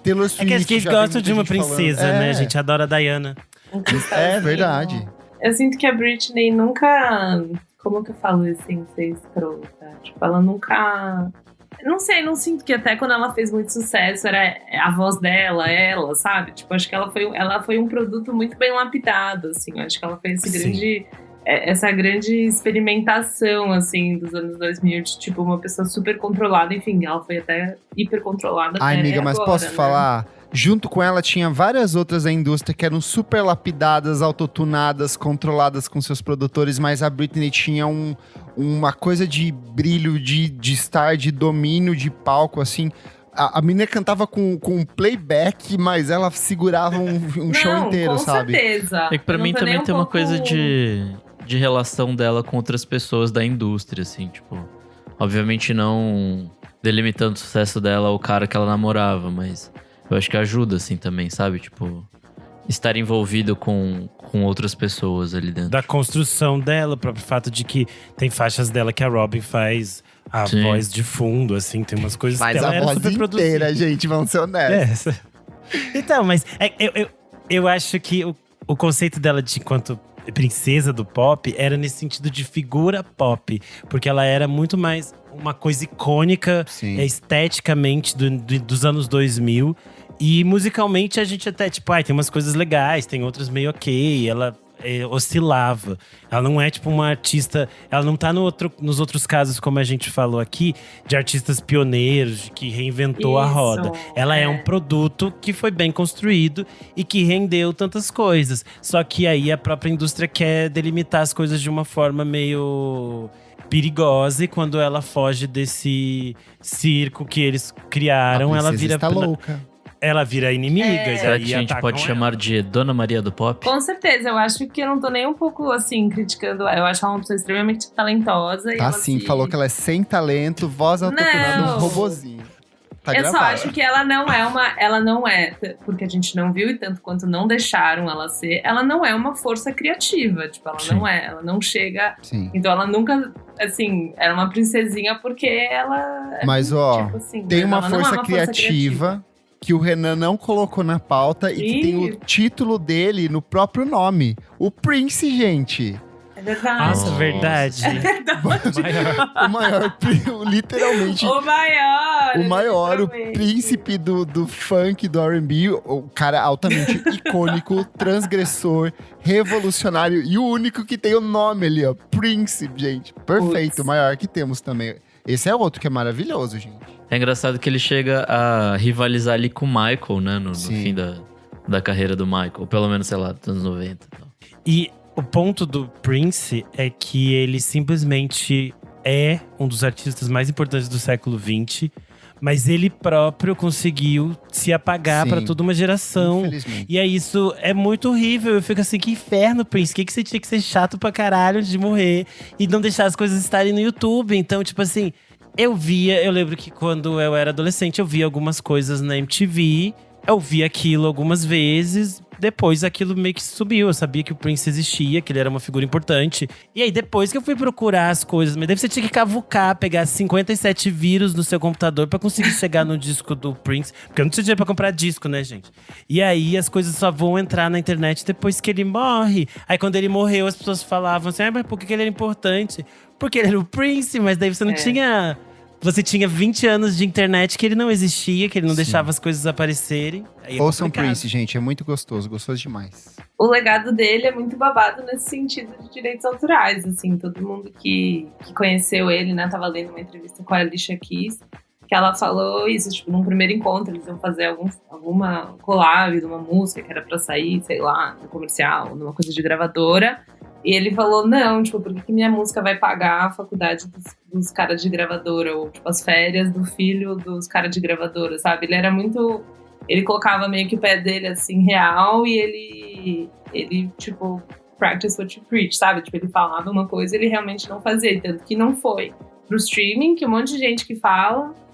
Taylor Swift, que eles gostam de uma princesa, falando. né? A gente adora a Diana. É verdade. Eu sinto que a Britney nunca… Como que eu falo assim, ser escrota? Tipo, ela nunca… Não sei, não sinto que até quando ela fez muito sucesso era a voz dela, sabe? Tipo, acho que ela foi um produto muito bem lapidado, assim. Acho que ela fez essa grande experimentação, assim, dos anos 2000, de, tipo, uma pessoa super controlada. Enfim, ela foi até hiper controlada. Ai, amiga, mas agora, posso né? falar? Junto com ela tinha várias outras da indústria que eram super lapidadas, autotunadas, controladas com seus produtores, mas a Britney tinha uma coisa de brilho, de estar, de domínio de palco, assim. A menina cantava com playback, mas ela segurava um show inteiro, sabe? Com certeza. É que pra mim também tem uma coisa de relação dela com outras pessoas da indústria, assim, tipo… Obviamente não delimitando o sucesso dela ao cara que ela namorava, mas… Eu acho que ajuda, assim, também, sabe? Tipo, estar envolvido com outras pessoas ali dentro. Da construção dela, o próprio fato de que tem faixas dela que a Robin faz a voz de fundo, assim. Tem umas coisas faz que ela a voz inteira, gente, vamos ser honestos. Então, mas eu acho que o conceito dela de enquanto princesa do pop era nesse sentido de figura pop. Porque ela era muito mais uma coisa icônica, esteticamente, dos anos 2000. E musicalmente a gente até, tipo, tem umas coisas legais, tem outras meio ok. Ela oscilava. Ela não é, tipo, uma artista… Ela não tá nos outros casos, como a gente falou aqui, de artistas pioneiros, que reinventou a roda. Ela é um produto que foi bem construído e que rendeu tantas coisas. Só que aí a própria indústria quer delimitar as coisas de uma forma meio… perigosa, e quando ela foge desse circo que eles criaram, ela vira… Está louca. Ela vira inimiga. Será que a gente pode chamar de Dona Maria do Pop? Com certeza, eu acho que eu não tô nem um pouco, assim, criticando. Eu acho ela uma pessoa extremamente talentosa. Tá sim, falou que ela é sem talento, voz autotunada, um robozinho. Tá eu gravado. só acho que ela não é, porque a gente não viu e tanto quanto não deixaram ela ser, ela não é uma força criativa, tipo, ela não chega, então ela nunca, assim, era uma princesinha porque ela… Mas, tipo assim, tem uma força criativa que o Renan não colocou na pauta e que tem o título dele no próprio nome. O Prince, gente. É verdade. Nossa, verdade. O maior, literalmente. O maior, o príncipe do funk, do R&B. O cara altamente icônico, transgressor, revolucionário. E o único que tem o nome ali, ó. Prince, gente. Perfeito, o maior que temos também. Esse é outro que é maravilhoso, gente. É engraçado que ele chega a rivalizar ali com o Michael, né? No fim da carreira do Michael. Pelo menos, sei lá, dos anos 90 e tal. E o ponto do Prince é que ele simplesmente é um dos artistas mais importantes do século XX. Mas ele próprio conseguiu se apagar pra toda uma geração. E aí isso é muito horrível. Eu fico assim, que inferno, Prince. Que você tinha que ser chato pra caralho antes de morrer. E não deixar as coisas estarem no YouTube. Então, tipo assim… Eu lembro que quando eu era adolescente, eu via algumas coisas na MTV. Eu vi aquilo algumas vezes. Depois aquilo meio que subiu. Eu sabia que o Prince existia, que ele era uma figura importante. E aí depois que eu fui procurar as coisas… Mas daí você tinha que cavucar, pegar 57 vírus no seu computador pra conseguir chegar no disco do Prince. Porque eu não tinha dinheiro pra comprar disco, né, gente? E aí as coisas só vão entrar na internet depois que ele morre. Aí quando ele morreu, as pessoas falavam assim… mas por que ele era importante? Porque ele era o Prince, mas daí você não tinha Você tinha 20 anos de internet que ele não existia, que ele não deixava as coisas aparecerem. Ouçam Prince, gente, é muito gostoso demais. O legado dele é muito babado nesse sentido de direitos autorais, assim. Todo mundo que conheceu ele, né, tava lendo uma entrevista com a Alicia Keys, que ela falou isso, tipo, num primeiro encontro, eles iam fazer alguma collab de uma música que era pra sair, sei lá, no comercial, numa coisa de gravadora. E ele falou, não, tipo, por que minha música vai pagar a faculdade dos caras de gravadora? Ou, tipo, as férias do filho dos caras de gravadora, sabe? Ele era muito… Ele colocava meio que o pé dele, assim, real. E ele tipo, practice what you preach, sabe? Tipo, ele falava uma coisa e ele realmente não fazia. Tanto que não foi pro streaming, que um monte de gente que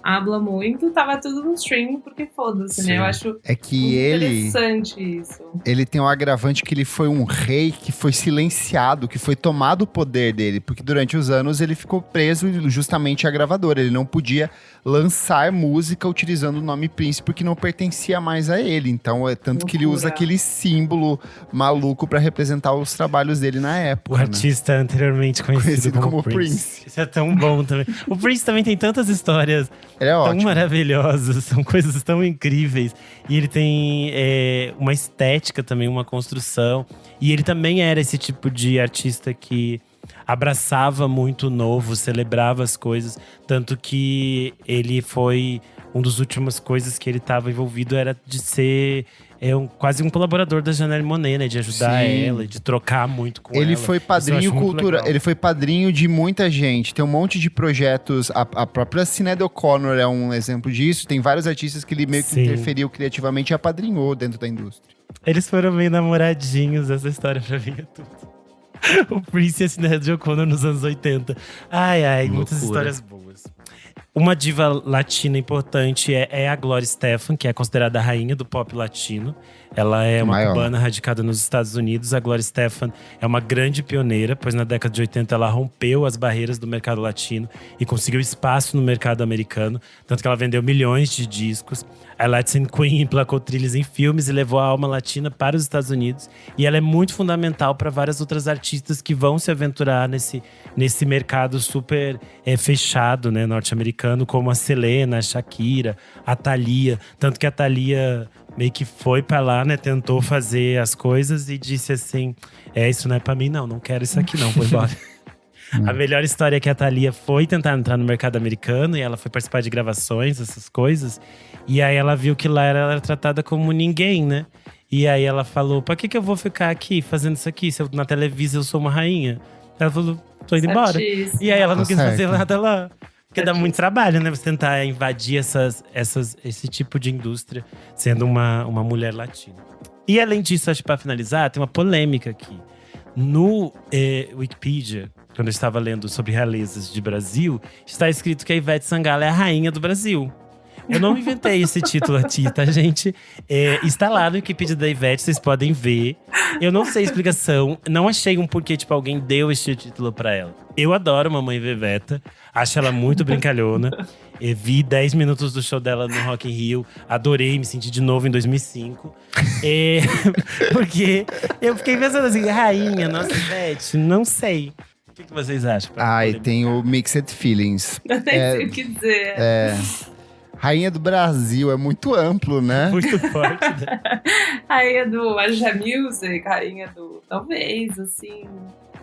habla muito, tava tudo no streaming, porque foda-se, né? Eu acho interessante isso. Ele tem um agravante que ele foi um rei que foi silenciado, que foi tomado o poder dele, porque durante os anos ele ficou preso justamente à gravadora. Ele não podia lançar música utilizando o nome Prince, porque não pertencia mais a ele. Então, é tanto que ele usa aquele símbolo maluco pra representar os trabalhos dele na época. O artista anteriormente conhecido como Prince. Isso é tão bom também. O Prince também tem tantas histórias tão maravilhosas, são coisas tão incríveis. E ele tem uma estética também, uma construção. E ele também era esse tipo de artista que abraçava muito o novo, celebrava as coisas. Tanto que ele foi… Uma das últimas coisas que ele estava envolvido era de ser quase um colaborador da Janelle Monáe, né? De ajudar ela, de trocar muito com ela. Ele foi padrinho cultural, ele foi padrinho de muita gente. Tem um monte de projetos. A própria Sinéad O'Connor é um exemplo disso. Tem vários artistas que ele meio que interferiu criativamente e apadrinhou dentro da indústria. Eles foram meio namoradinhos, essa história pra mim é tudo. O Prince e a Sinéad O'Connor nos anos 80. Ai, muitas histórias boas. Uma diva latina importante é a Gloria Estefan, que é considerada a rainha do pop latino. Ela é uma cubana radicada nos Estados Unidos. A Gloria Estefan é uma grande pioneira, pois na década de 80 ela rompeu as barreiras do mercado latino e conseguiu espaço no mercado americano. Tanto que ela vendeu milhões de discos. A Latin Queen emplacou trilhas em filmes e levou a alma latina para os Estados Unidos. E ela é muito fundamental para várias outras artistas que vão se aventurar nesse mercado super fechado, né, norte-americano, como a Selena, a Shakira, a Thalia. Tanto que a Thalia meio que foi pra lá, né, tentou fazer as coisas e disse assim, isso não é pra mim não quero isso aqui não, vou embora. A melhor história é que a Thalia foi tentar entrar no mercado americano e ela foi participar de gravações, essas coisas. E aí ela viu que lá ela era tratada como ninguém, né? E aí ela falou, pra que eu vou ficar aqui fazendo isso aqui? Se na televisão eu sou uma rainha. Ela falou, tô indo embora. E aí ela não quis fazer nada lá. Porque dá muito trabalho, né? Você tentar invadir esse tipo de indústria sendo uma mulher latina. E além disso, acho que pra finalizar, tem uma polêmica aqui. No Wikipedia, quando eu estava lendo sobre realezas de Brasil, está escrito que a Ivete Sangalo é a rainha do Brasil. Eu não inventei esse título aqui, tá, gente? Está lá no Wikipedia da Ivete, vocês podem ver. Eu não sei a explicação, não achei um porquê, tipo, alguém deu esse título pra ela. Eu adoro Mamãe Veveta, acho ela muito brincalhona. Vi 10 minutos do show dela no Rock in Rio, adorei, me senti de novo em 2005. Porque eu fiquei pensando assim, rainha, nossa, Ivete, não sei. O que vocês acham? Tem o Mixed Feelings. Eu nem sei o que dizer. Rainha do Brasil, é muito amplo, né? Muito forte, né? Rainha do Aja Music, rainha do… Talvez, assim…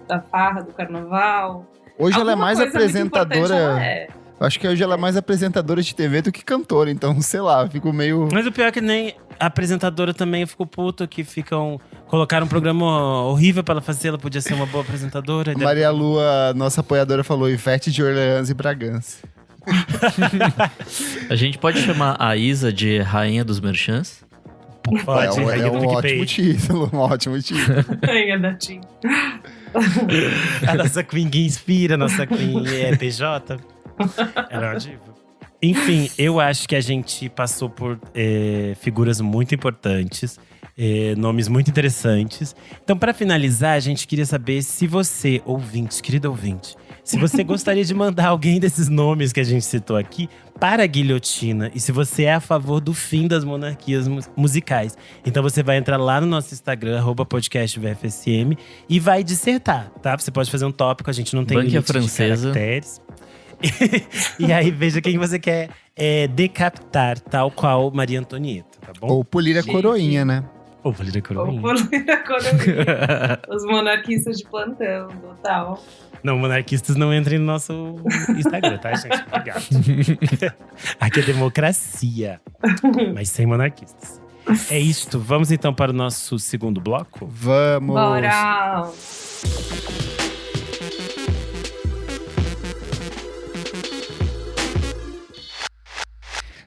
Da farra, do carnaval. Hoje ela é mais apresentadora… Acho que hoje ela é mais apresentadora de TV do que cantora. Então, sei lá, fico meio… Mas o pior é que nem apresentadora também eu fico puto que colocaram um programa horrível pra ela fazer. Ela podia ser uma boa apresentadora. Maria Lua, nossa apoiadora, falou Ivete de Orleans e Bragança. A gente pode chamar a Isa de Rainha dos Merchants? Pode, é um ótimo título, um ótimo título. Rainha da Tim. A nossa Queen que inspira, a nossa Queen é PJ. Ela é uma diva. Enfim, eu acho que a gente passou por figuras muito importantes, nomes muito interessantes. Então, para finalizar, a gente queria saber se você, ouvinte, querido ouvinte, se você gostaria de mandar alguém desses nomes que a gente citou aqui para a guilhotina. E se você é a favor do fim das monarquias musicais. Então você vai entrar lá no nosso Instagram, @podcastvfsm, e vai dissertar, tá? Você pode fazer um tópico, a gente não tem limite de caracteres. E aí, veja quem você quer decapitar, tal qual Maria Antonieta, tá bom? Ou polir a coroinha, né? Ou polir a coroinha. Os monarquistas de plantão, total. Não, monarquistas não entrem no nosso Instagram, tá, gente? Obrigado. Aqui é democracia, mas sem monarquistas. É isto. Vamos então para o nosso segundo bloco? Vamos! Bora!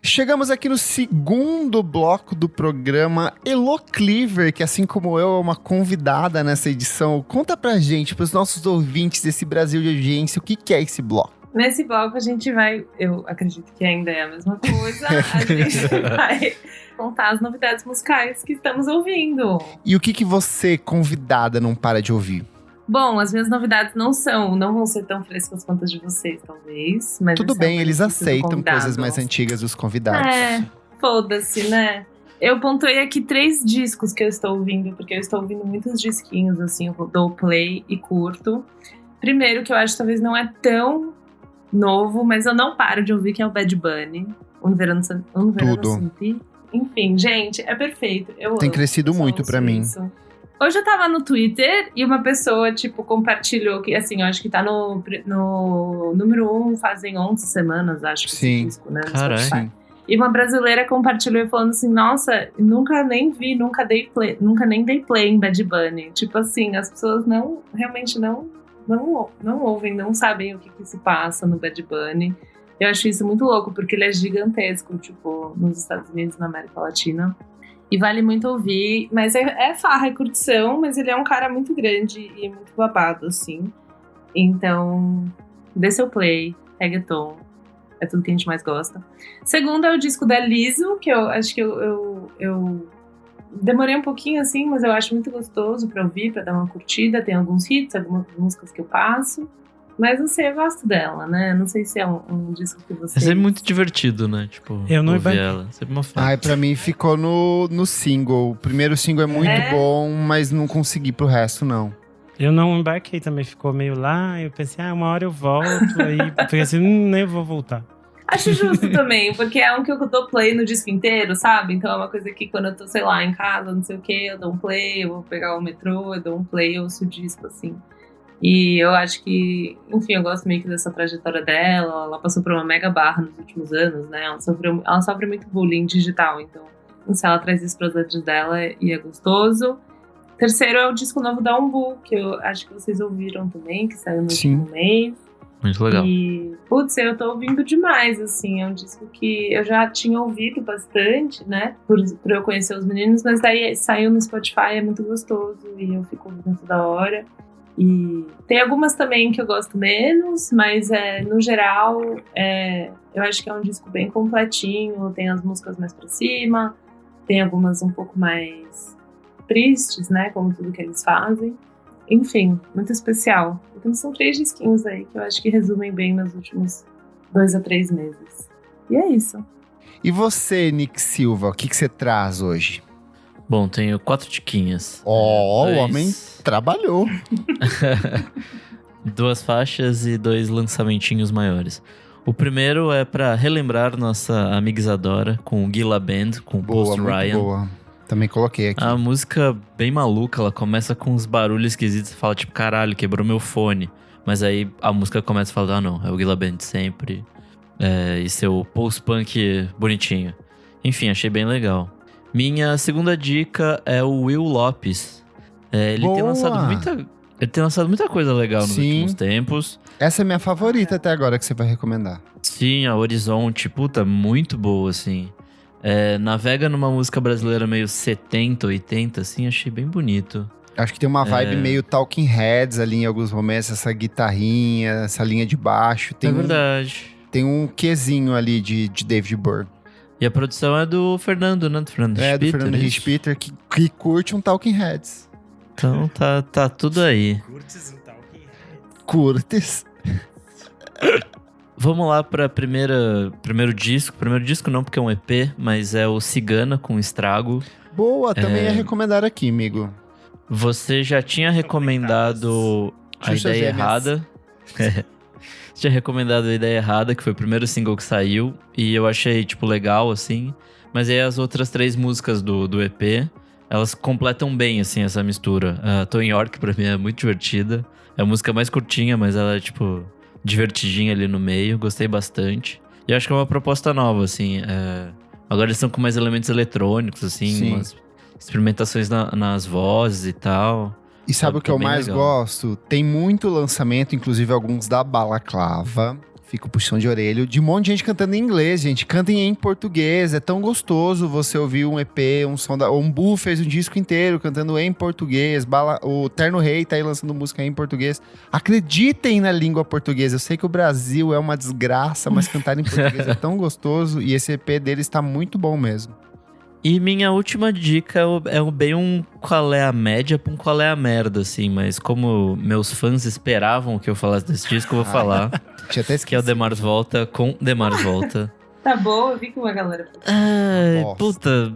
Chegamos aqui no segundo bloco do programa. Elo Cleaver, que assim como eu é uma convidada nessa edição. Conta pra gente, pros nossos ouvintes desse Brasil de audiência, o que é esse bloco? Nesse bloco a gente vai, eu acredito que ainda é a mesma coisa, a gente vai contar as novidades musicais que estamos ouvindo. E o que você, convidada, não para de ouvir? Bom, as minhas novidades não vão ser tão frescas quanto as de vocês, talvez. Mas tudo bem, eles aceitam coisas mais antigas dos convidados. Foda-se, né? Eu pontuei aqui 3 discos que eu estou ouvindo, porque eu estou ouvindo muitos disquinhos, assim, eu dou play e curto. Primeiro, que eu acho que talvez não é tão novo, mas eu não paro de ouvir, que é o Bad Bunny. Um Verano Simpi. Enfim, gente, é perfeito. Tem crescido muito pra mim. Hoje eu tava no Twitter e uma pessoa, tipo, compartilhou que, assim, eu acho que tá no número 1 fazem 11 semanas, acho que esse disco, né? Caralho. E uma brasileira compartilhou falando assim, nossa, nunca nem nem dei play em Bad Bunny. Tipo assim, as pessoas realmente não ouvem, não sabem o que se passa no Bad Bunny. Eu acho isso muito louco, porque ele é gigantesco, tipo, nos Estados Unidos, na América Latina. E vale muito ouvir, mas é farra, é curtição, mas ele é um cara muito grande e muito babado, assim. Então, dê seu play, reggaeton, é tudo que a gente mais gosta. Segundo é o disco da Lizzo, que eu acho que eu demorei um pouquinho, assim, mas eu acho muito gostoso pra ouvir, pra dar uma curtida. Tem alguns hits, algumas músicas que eu passo. Mas não sei, eu gosto dela, né? Não sei se é um disco que você... Mas é muito divertido, né? Tipo, eu não ouvir ela. Sempre uma foto. Ai, pra mim ficou no single. O primeiro single é muito bom, mas não consegui pro resto, não. Eu não embarquei também, ficou meio lá. Eu pensei, uma hora eu volto. Aí fiquei assim, nem vou voltar. Acho justo também, porque é um que eu dou play no disco inteiro, sabe? Então é uma coisa que quando eu tô, sei lá, em casa, não sei o quê, eu dou um play, eu vou pegar o metrô, eu dou um play, eu ouço o disco, assim. E eu acho que, enfim, eu gosto meio que dessa trajetória dela. Ela passou por uma mega barra nos últimos anos, né? Ela sofre muito bullying digital, então não sei, ela traz isso para as letras dela e é gostoso. Terceiro é o disco novo da Umbu, que eu acho que vocês ouviram também, que saiu no último mês. Muito legal. E, putz, eu tô ouvindo demais, assim. É um disco que eu já tinha ouvido bastante, né? Por eu conhecer os meninos, mas daí saiu no Spotify, é muito gostoso e eu fico ouvindo toda hora. E tem algumas também que eu gosto menos, mas no geral eu acho que é um disco bem completinho. Tem as músicas mais pra cima, tem algumas um pouco mais tristes, né, como tudo que eles fazem. Enfim, muito especial. Então são 3 disquinhos aí que eu acho que resumem bem nos últimos 2 a 3 meses. E é isso. E você, Nick Silva, o que você traz hoje? Bom, tenho 4 diquinhas. O homem trabalhou. 2 faixas e 2 lançamentinhos maiores. O primeiro é pra relembrar nossa amiga Isadora com o Gila Band, com o Post Ryan. Boa. Também coloquei aqui. A música bem maluca, ela começa com uns barulhos esquisitos. Você fala tipo, caralho, quebrou meu fone. Mas aí a música começa a falar, não, é o Gila Band sempre. E seu post-punk bonitinho. Enfim, achei bem legal. Minha segunda dica é o Will Lopes. Ele tem lançado muita coisa legal nos últimos tempos. Essa é minha favorita até agora que você vai recomendar. Sim, a Horizonte, puta, muito boa, assim. Navega numa música brasileira meio 70, 80, assim, achei bem bonito. Acho que tem uma vibe meio Talking Heads ali em alguns momentos, essa guitarrinha, essa linha de baixo. Tem verdade. Tem um quezinho ali de David Byrne. E a produção é do Fernando, né? Do Fernando Risch-Peter. Do Fernando Risch-Peter, que curte um Talking Heads. Então tá tudo aí. Curtes um Talking Heads. Curtes. Vamos lá pra primeiro disco. Primeiro disco não, porque é um EP, mas é o Cigana com Estrago. Boa, também ia recomendar aqui, amigo. Você já tinha recomendado a Ideia Errada. Você tinha recomendado a Ideia Errada, que foi o primeiro single que saiu. E eu achei, tipo, legal, assim. Mas aí as outras 3 músicas do EP, elas completam bem, assim, essa mistura. A Tom York, pra mim, é muito divertida. É a música mais curtinha, mas ela é, tipo, divertidinha ali no meio. Gostei bastante. E acho que é uma proposta nova, assim. Agora eles estão com mais elementos eletrônicos, assim. Sim. Umas experimentações nas vozes e tal. E sabe o que eu mais legal. gosto? Tem muito lançamento, inclusive alguns da Balaclava. Fico puxão de orelha. De um monte de gente cantando em inglês, gente. Cantem em português. É tão gostoso você ouvir um EP, um som da... O Umbu fez um disco inteiro cantando em português. O Terno Rei tá aí lançando música em português. Acreditem na língua portuguesa. Eu sei que o Brasil é uma desgraça, mas cantar em português é tão gostoso. E esse EP deles tá muito bom mesmo. E minha última dica é bem um qual é a média pra um qual é a merda, assim. Mas como meus fãs esperavam que eu falasse desse disco, eu vou falar. Tinha até Que é o Demars Volta com Demars Volta. Tá bom, eu vi que uma galera... Ai, Nossa. puta...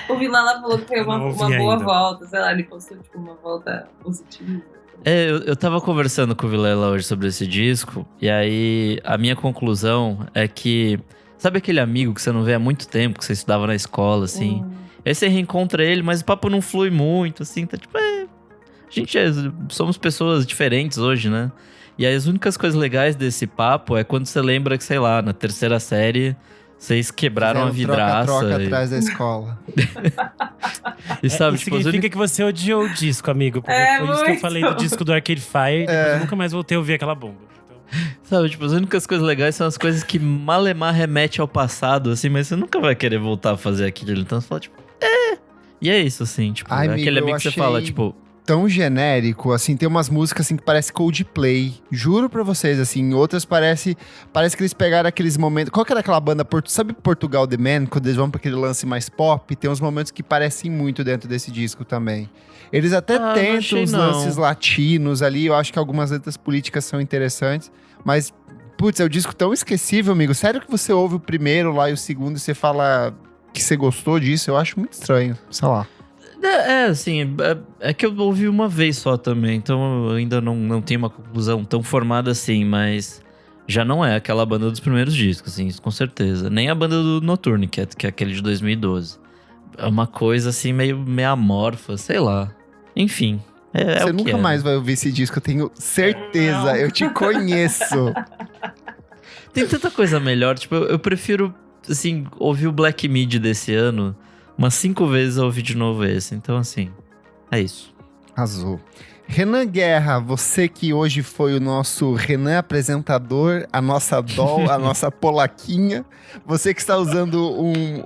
O Vilala falou que foi uma Não ouvi boa ainda. volta. Sei lá, ele postou tipo uma volta positiva. Eu tava conversando com o Vilela hoje sobre esse disco. E aí, a minha conclusão é que... Sabe aquele amigo que você não vê há muito tempo, que você estudava na escola, assim? Aí você reencontra ele, mas o papo não flui muito, assim. Tá tipo, somos pessoas diferentes hoje, né? E aí as únicas coisas legais desse papo é quando você lembra que, sei lá, na 3ª série, vocês quebraram a vidraça. Troca atrás da escola. E sabe, Isso tipo, significa que você odiou o disco, amigo. Porque foi isso que eu muito. falei do disco do Arcade Fire. Depois eu nunca mais voltei a ouvir aquela bomba. sabe, tipo, as únicas coisas legais são as coisas que malemar remete ao passado, assim, mas você nunca vai querer voltar a fazer aquilo. Então você fala, tipo, E é isso, assim, tipo, Ai, é aquele amigo, amigo eu que você achei fala, tipo, tão genérico, assim, tem umas músicas assim que parece Coldplay. Juro pra vocês, assim, outras parece que eles pegaram aqueles momentos. Qual que era aquela banda, sabe Portugal The Man, quando eles vão pra aquele lance mais pop? Tem uns momentos que parecem muito dentro desse disco também. Eles até não tentam achei, os não. lances latinos ali, eu acho que algumas letras políticas são interessantes, mas, putz, é um disco tão esquecível, amigo. Sério que você ouve o primeiro lá e o segundo e você fala que você gostou disso? Eu acho muito estranho, sei lá. Assim, é que eu ouvi uma vez só também, então eu ainda não tenho uma conclusão tão formada assim, mas já não é aquela banda dos primeiros discos, assim, isso com certeza. Nem a banda do Noturne, que é aquele de 2012. É uma coisa assim, meio amorfa, sei lá. Enfim, Você o que nunca é. mais vai ouvir esse disco, eu tenho certeza. Eu te conheço. Tem tanta coisa melhor, tipo, eu prefiro, assim, ouvir o Black Mid desse ano umas 5 vezes a ouvir de novo esse. Então, assim, é isso. Azul. Renan Guerra, você que hoje foi o nosso Renan apresentador, a nossa doll, a nossa polaquinha. Você que está usando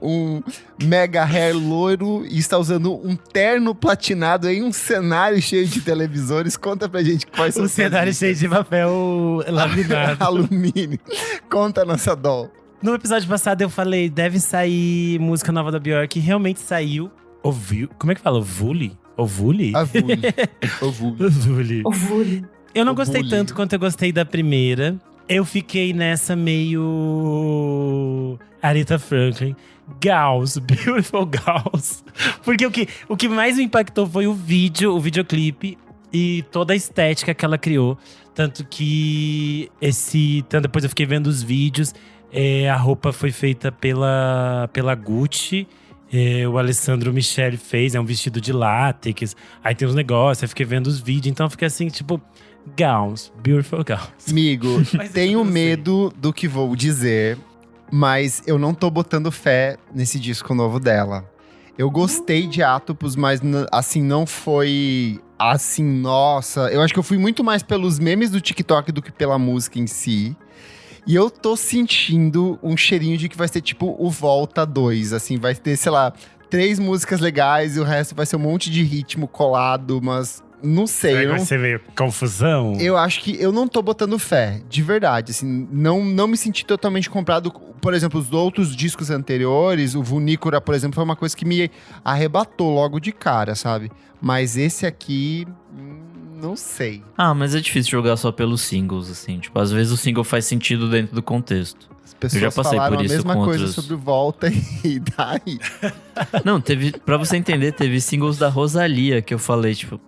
um mega hair loiro e está usando um terno platinado em um cenário cheio de televisores. Conta pra gente quais são O as cenário suas cheio de papel laminado. alumínio. Conta a nossa doll. No episódio passado eu falei, deve sair música nova da Bjork. E realmente saiu. Ouviu? Como é que fala? Ovule? Ovule? Avule. Ovule. Ovule. O Vule. Eu não gostei Ovule. tanto quanto eu gostei da primeira. Eu fiquei nessa meio… Aretha Franklin. Gauss, Beautiful Gauss. Porque o que mais me impactou foi o videoclipe e toda a estética que ela criou. Tanto que depois eu fiquei vendo os vídeos. A roupa foi feita pela Gucci. O Alessandro Michele fez, é um vestido de látex. Aí tem uns negócios, eu fiquei vendo os vídeos. Então eu fiquei assim, tipo… Gauss, Beautiful Gauss. Amigo, Mas tenho eu não sei. medo do que vou dizer, mas eu não tô botando fé nesse disco novo dela. Eu gostei de Atopus, mas assim, não foi assim, nossa. Eu acho que eu fui muito mais pelos memes do TikTok do que pela música em si. E eu tô sentindo um cheirinho de que vai ser tipo o Volta 2, assim, vai ter, sei lá, 3 músicas legais e o resto vai ser um monte de ritmo colado, mas não sei. Será que eu vai não- ser meio confusão? Eu acho que eu não tô botando fé, de verdade, assim, não me senti totalmente comprado. Por exemplo, os outros discos anteriores, o Vunícora, por exemplo, foi uma coisa que me arrebatou logo de cara, sabe? Mas esse aqui, não sei. Ah, mas é difícil jogar só pelos singles, assim. Tipo, às vezes o single faz sentido dentro do contexto. As pessoas já passei falaram por isso a mesma com coisa outros. sobre Volta e daí. Não, pra você entender, teve singles da Rosalía que eu falei, tipo,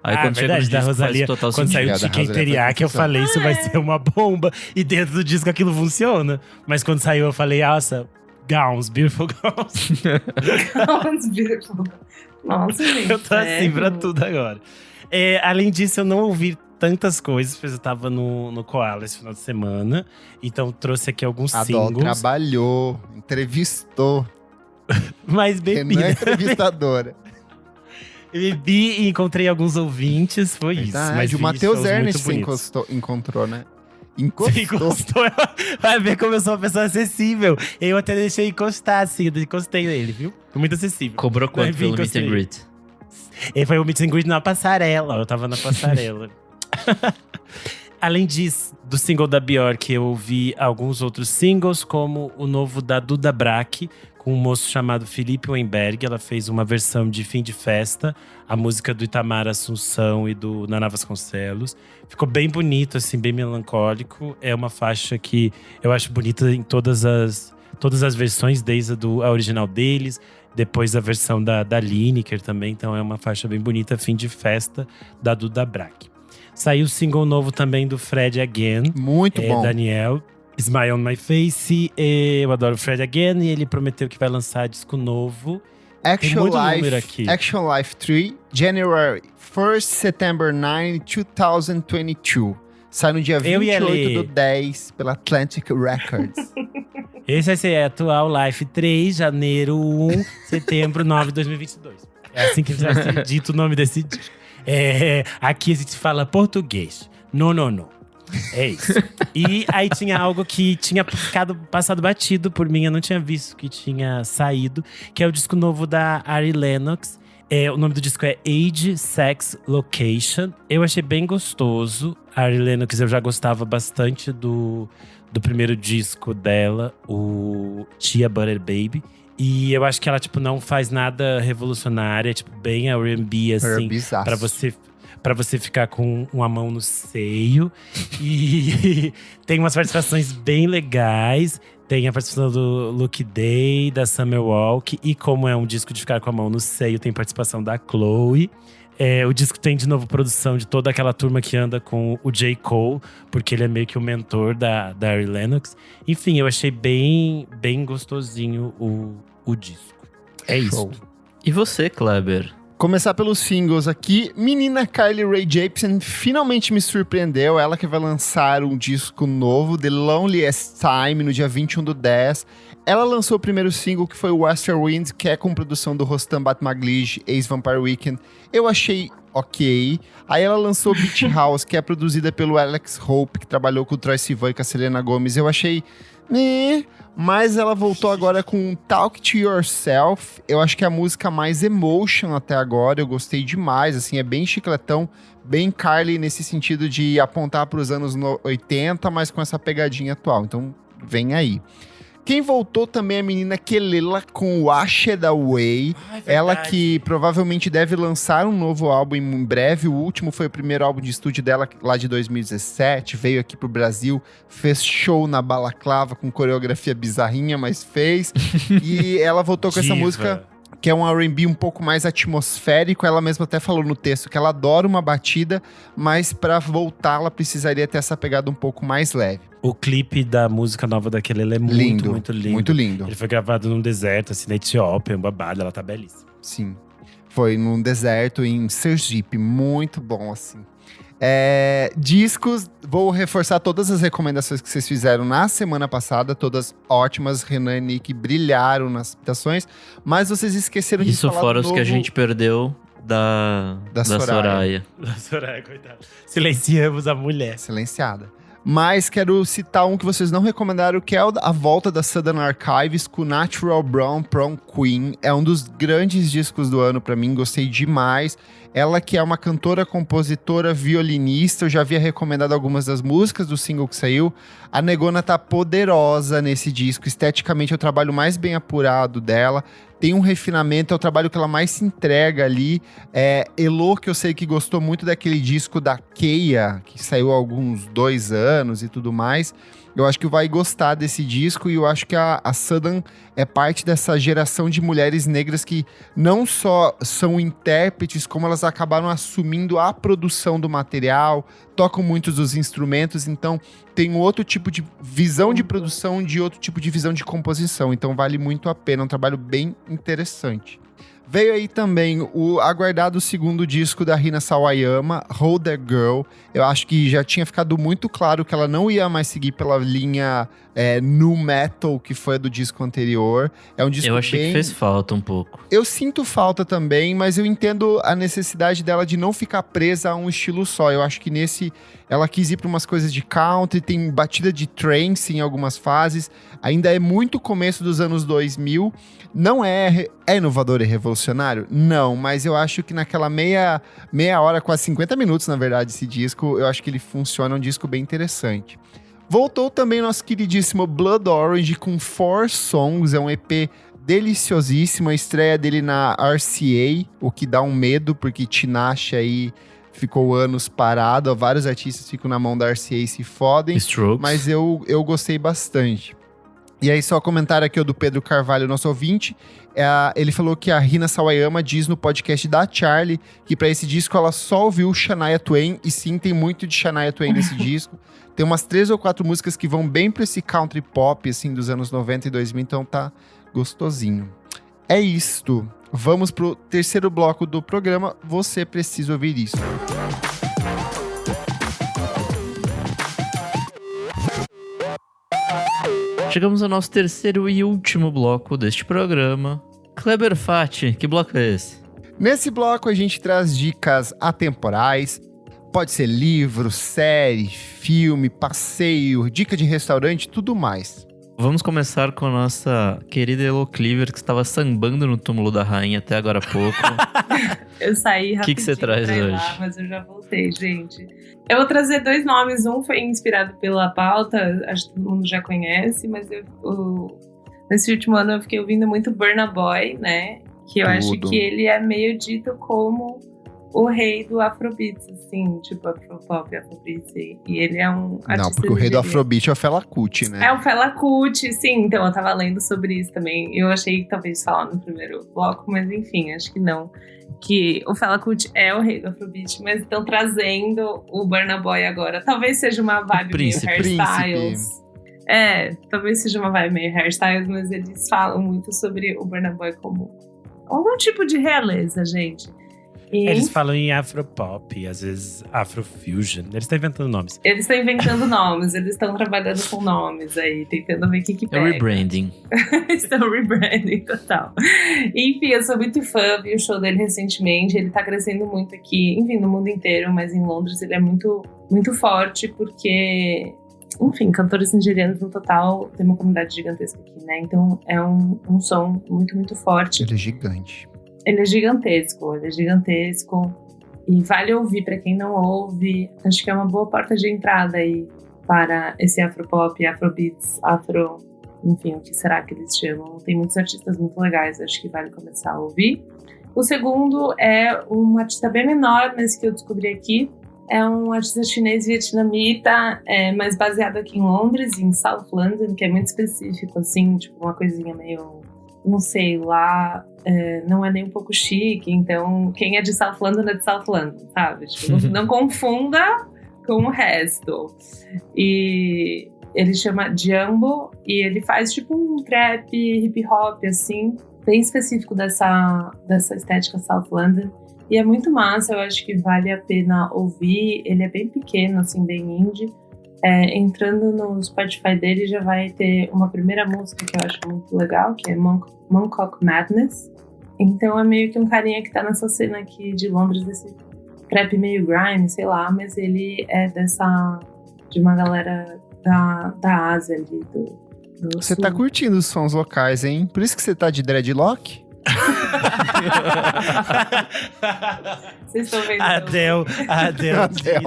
Aí quando chega no verdade, da disco Rosalía, faz total quando sentido. saiu Da o Chicken Rosalía Teriyaki, eu foi falei, isso vai ser uma bomba. E dentro do disco aquilo funciona. Mas quando saiu, eu falei, nossa, Gowns, Beautiful Gowns. Gowns, Beautiful. Nossa, gente. Eu tô assim pra tudo agora. Além disso, eu não ouvi tantas coisas, pois eu tava no Koala esse final de semana. Então trouxe aqui alguns A Dol singles. trabalhou, entrevistou. Mas bebi, Não é né? entrevistadora. Eu bebi e encontrei alguns ouvintes, foi isso. Verdade, Mas o vi Matheus shows Ernest muito bonitos. encontrou, né? Você encostou. Vai ver como eu sou uma pessoa acessível. Eu até deixei encostar, assim. Eu encostei nele, viu? Foi muito acessível. Cobrou quanto Enfim, pelo meet gostei. and greet? E foi o meet and greet na passarela. Eu tava na passarela. Além disso, do single da Bjork, eu ouvi alguns outros singles, como o novo da Duda Brack, com um moço chamado Felipe Weinberg. Ela fez uma versão de Fim de Festa, a música do Itamar Assunção e do Naná Vasconcelos. Ficou bem bonito, assim, bem melancólico. É uma faixa que eu acho bonita em todas as versões, desde a original deles, depois a versão da Lineker também. Então é uma faixa bem bonita, Fim de Festa, da Duda Brack. Saiu o single novo também do Fred Again. Muito bom. Daniel, Smile on My Face. Eu adoro o Fred Again e ele prometeu que vai lançar disco novo. Tem muito número aqui. Action Life 3, January 1st, September 9, 2022. Sai no dia Eu ia 28 do ler. 10 pela Atlantic Records. Esse vai ser atual Life 3, janeiro 1, setembro 9 de 2022. É assim que vai ser dito o nome desse disco. Aqui a gente fala português. Não. É isso. E aí tinha algo que tinha passado batido por mim. Eu não tinha visto que tinha saído. Que é o disco novo da Ari Lennox. O nome do disco é Age, Sex, Location. Eu achei bem gostoso. A Ari Lennox eu já gostava bastante do primeiro disco dela, o Tia Butter Baby. E eu acho que ela, tipo, não faz nada revolucionário. É, tipo, bem R&B, assim. Bizarro. Pra você ficar com uma mão no seio. E tem umas participações bem legais. Tem a participação do Luke Day, da Summer Walk. E como é um disco de ficar com a mão no seio, tem participação da Chloe. O disco tem, de novo, produção de toda aquela turma que anda com o J. Cole. Porque ele é meio que o mentor da Ari Lennox. Enfim, eu achei bem gostosinho o disco. É Show. isso. E você, Kleber? Começar pelos singles aqui. Menina Kylie Rae Jepsen finalmente me surpreendeu. Ela que vai lançar um disco novo, The Loneliest Time, no dia 21 do 10. Ela lançou o primeiro single, que foi o Western Wind, que é com produção do Rostam Batmaglij, ex-Vampire Weekend. Eu achei ok. Aí ela lançou Beach House, que é produzida pelo Alex Hope, que trabalhou com o Troye Sivan e com a Selena Gomez. Eu achei… Mas ela voltou agora com Talk to Yourself. Eu acho que é a música mais emotion até agora. Eu gostei demais, assim, é bem chicletão, bem Kylie nesse sentido de apontar para os anos 80, mas com essa pegadinha atual. Então, vem aí. Quem voltou também é a menina Kelela com Washed Away. Ela que provavelmente deve lançar um novo álbum em breve. O último foi o primeiro álbum de estúdio dela lá de 2017. Veio aqui pro Brasil, fez show na Balaclava com coreografia bizarrinha, mas fez. E ela voltou com essa música, que é um R&B um pouco mais atmosférico. Ela mesma até falou no texto que ela adora uma batida, mas para voltar ela precisaria ter essa pegada um pouco mais leve. O clipe da música nova daquele é muito lindo. Muito lindo. Ele foi gravado num deserto, assim, na Etiópia, um babado. Ela tá belíssima. Sim. Foi num deserto em Sergipe. Muito bom, assim. Discos, vou reforçar todas as recomendações que vocês fizeram na semana passada. Todas ótimas. Renan e Nick brilharam nas citações. Mas vocês esqueceram de falar Isso fora do os que a gente perdeu da Soraya. Da Soraya, coitada. Silenciamos a mulher. Silenciada. Mas quero citar um que vocês não recomendaram, que é a volta da Southern Archives com Natural Brown Prom Queen. É um dos grandes discos do ano pra mim, gostei demais. Ela que é uma cantora, compositora, violinista. Eu já havia recomendado algumas das músicas do single que saiu. A negona tá poderosa nesse disco. Esteticamente é o trabalho mais bem apurado dela. Tem um refinamento, é o trabalho que ela mais se entrega ali. Elo, que eu sei que gostou muito daquele disco da Keia, que saiu há alguns 2 anos e tudo mais. Eu acho que vai gostar desse disco e eu acho que a Sudden é parte dessa geração de mulheres negras que não só são intérpretes, como elas acabaram assumindo a produção do material, tocam muitos dos instrumentos, então tem um outro tipo de visão de produção, de outro tipo de visão de composição. Então vale muito a pena, é um trabalho bem interessante. Veio aí também o aguardado segundo disco da Rina Sawayama, Hold That Girl. Eu acho que já tinha ficado muito claro que ela não ia mais seguir pela linha nu metal, que foi a do disco anterior. É um disco Eu achei que fez falta um pouco. Eu sinto falta também, mas eu entendo a necessidade dela de não ficar presa a um estilo só. Eu acho que nesse ela quis ir para umas coisas de country, tem batida de trance em algumas fases. Ainda é muito começo dos anos 2000. Não é inovador e revolucionário? Não, mas eu acho que naquela meia hora, quase 50 minutos, na verdade, esse disco, eu acho que ele funciona, é um disco bem interessante. Voltou também nosso queridíssimo Blood Orange com 4 Songs, é um EP deliciosíssimo, a estreia dele na RCA, o que dá um medo, porque Tinashe aí ficou anos parado, vários artistas ficam na mão da RCA e se fodem, Strokes. Mas eu gostei bastante. E aí, só comentário aqui do Pedro Carvalho, nosso ouvinte, ele falou que a Rina Sawayama diz no podcast da Charlie que pra esse disco ela só ouviu Shania Twain, e sim, tem muito de Shania Twain nesse disco. Tem umas 3 ou 4 músicas que vão bem pra esse country pop, assim, dos anos 90 e 2000, então tá gostosinho. É isto. Vamos pro terceiro bloco do programa, Você Precisa Ouvir Isso. Chegamos ao nosso terceiro e último bloco deste programa. Kleber Fati, que bloco é esse? Nesse bloco a gente traz dicas atemporais. Pode ser livro, série, filme, passeio, dica de restaurante, tudo mais. Vamos começar com a nossa querida Elo Cleaver, que estava sambando no túmulo da rainha até agora há pouco. Eu saí rapidinho que você traz pra ir hoje? lá, mas eu já voltei, gente. Eu vou trazer 2 nomes. Um foi inspirado pela pauta, acho que todo mundo já conhece, mas nesse último ano eu fiquei ouvindo muito Burna Boy, né? Que eu acho que ele é meio dito como o rei do Afrobeats, assim, tipo Afropop, Afrobeats. E ele é um artista. Não, porque o rei do Afrobeat é o Fela Kuti, né? É o Fela Kuti, sim. Então eu tava lendo sobre isso também. Eu achei que talvez falar no primeiro bloco, mas enfim, acho que não. Que o Fela Kuti é o rei do Afrobeat, mas estão trazendo o Burna Boy agora. Talvez seja uma vibe meio hairstyles. Talvez seja uma vibe meio hairstyles, mas eles falam muito sobre o Burna Boy como algum tipo de realeza, gente. Eles falam em afropop, às vezes afrofusion. Eles estão inventando nomes. Eles estão inventando nomes, eles estão trabalhando com nomes aí, tentando ver o que pega. É rebranding. Estão rebranding, total. Enfim, eu sou muito fã, vi o show dele recentemente. Ele tá crescendo muito aqui, enfim, no mundo inteiro, mas em Londres ele é muito, muito forte, porque, enfim, cantores nigerianos no total tem uma comunidade gigantesca aqui, né? Então é um som muito, muito forte. Ele é gigante. Ele é gigantesco e vale ouvir para quem não ouve. Acho que é uma boa porta de entrada aí para esse afropop, afrobeats, enfim, o que será que eles chamam? Tem muitos artistas muito legais, acho que vale começar a ouvir. O segundo é um artista bem menor, mas que eu descobri aqui. É um artista chinês-vietnamita, mas baseado aqui em Londres, em South London, que é muito específico, assim, tipo uma coisinha meio, não sei, lá não é nem um pouco chique, então quem é de South London é de South London, sabe? Tipo, não confunda com o resto. E ele chama Jumbo e ele faz tipo um trap, hip hop, assim, bem específico dessa estética South London. E é muito massa, eu acho que vale a pena ouvir. Ele é bem pequeno, assim, bem indie. Entrando no Spotify dele já vai ter uma primeira música que eu acho muito legal, que é Montauk Madness. Então é meio que um carinha que tá nessa cena aqui de Londres, desse trap meio grime, sei lá, mas ele é de uma galera da Ásia ali, do Você tá curtindo os sons locais, hein? Por isso que você tá de dreadlock? Vocês estão vendo? Adele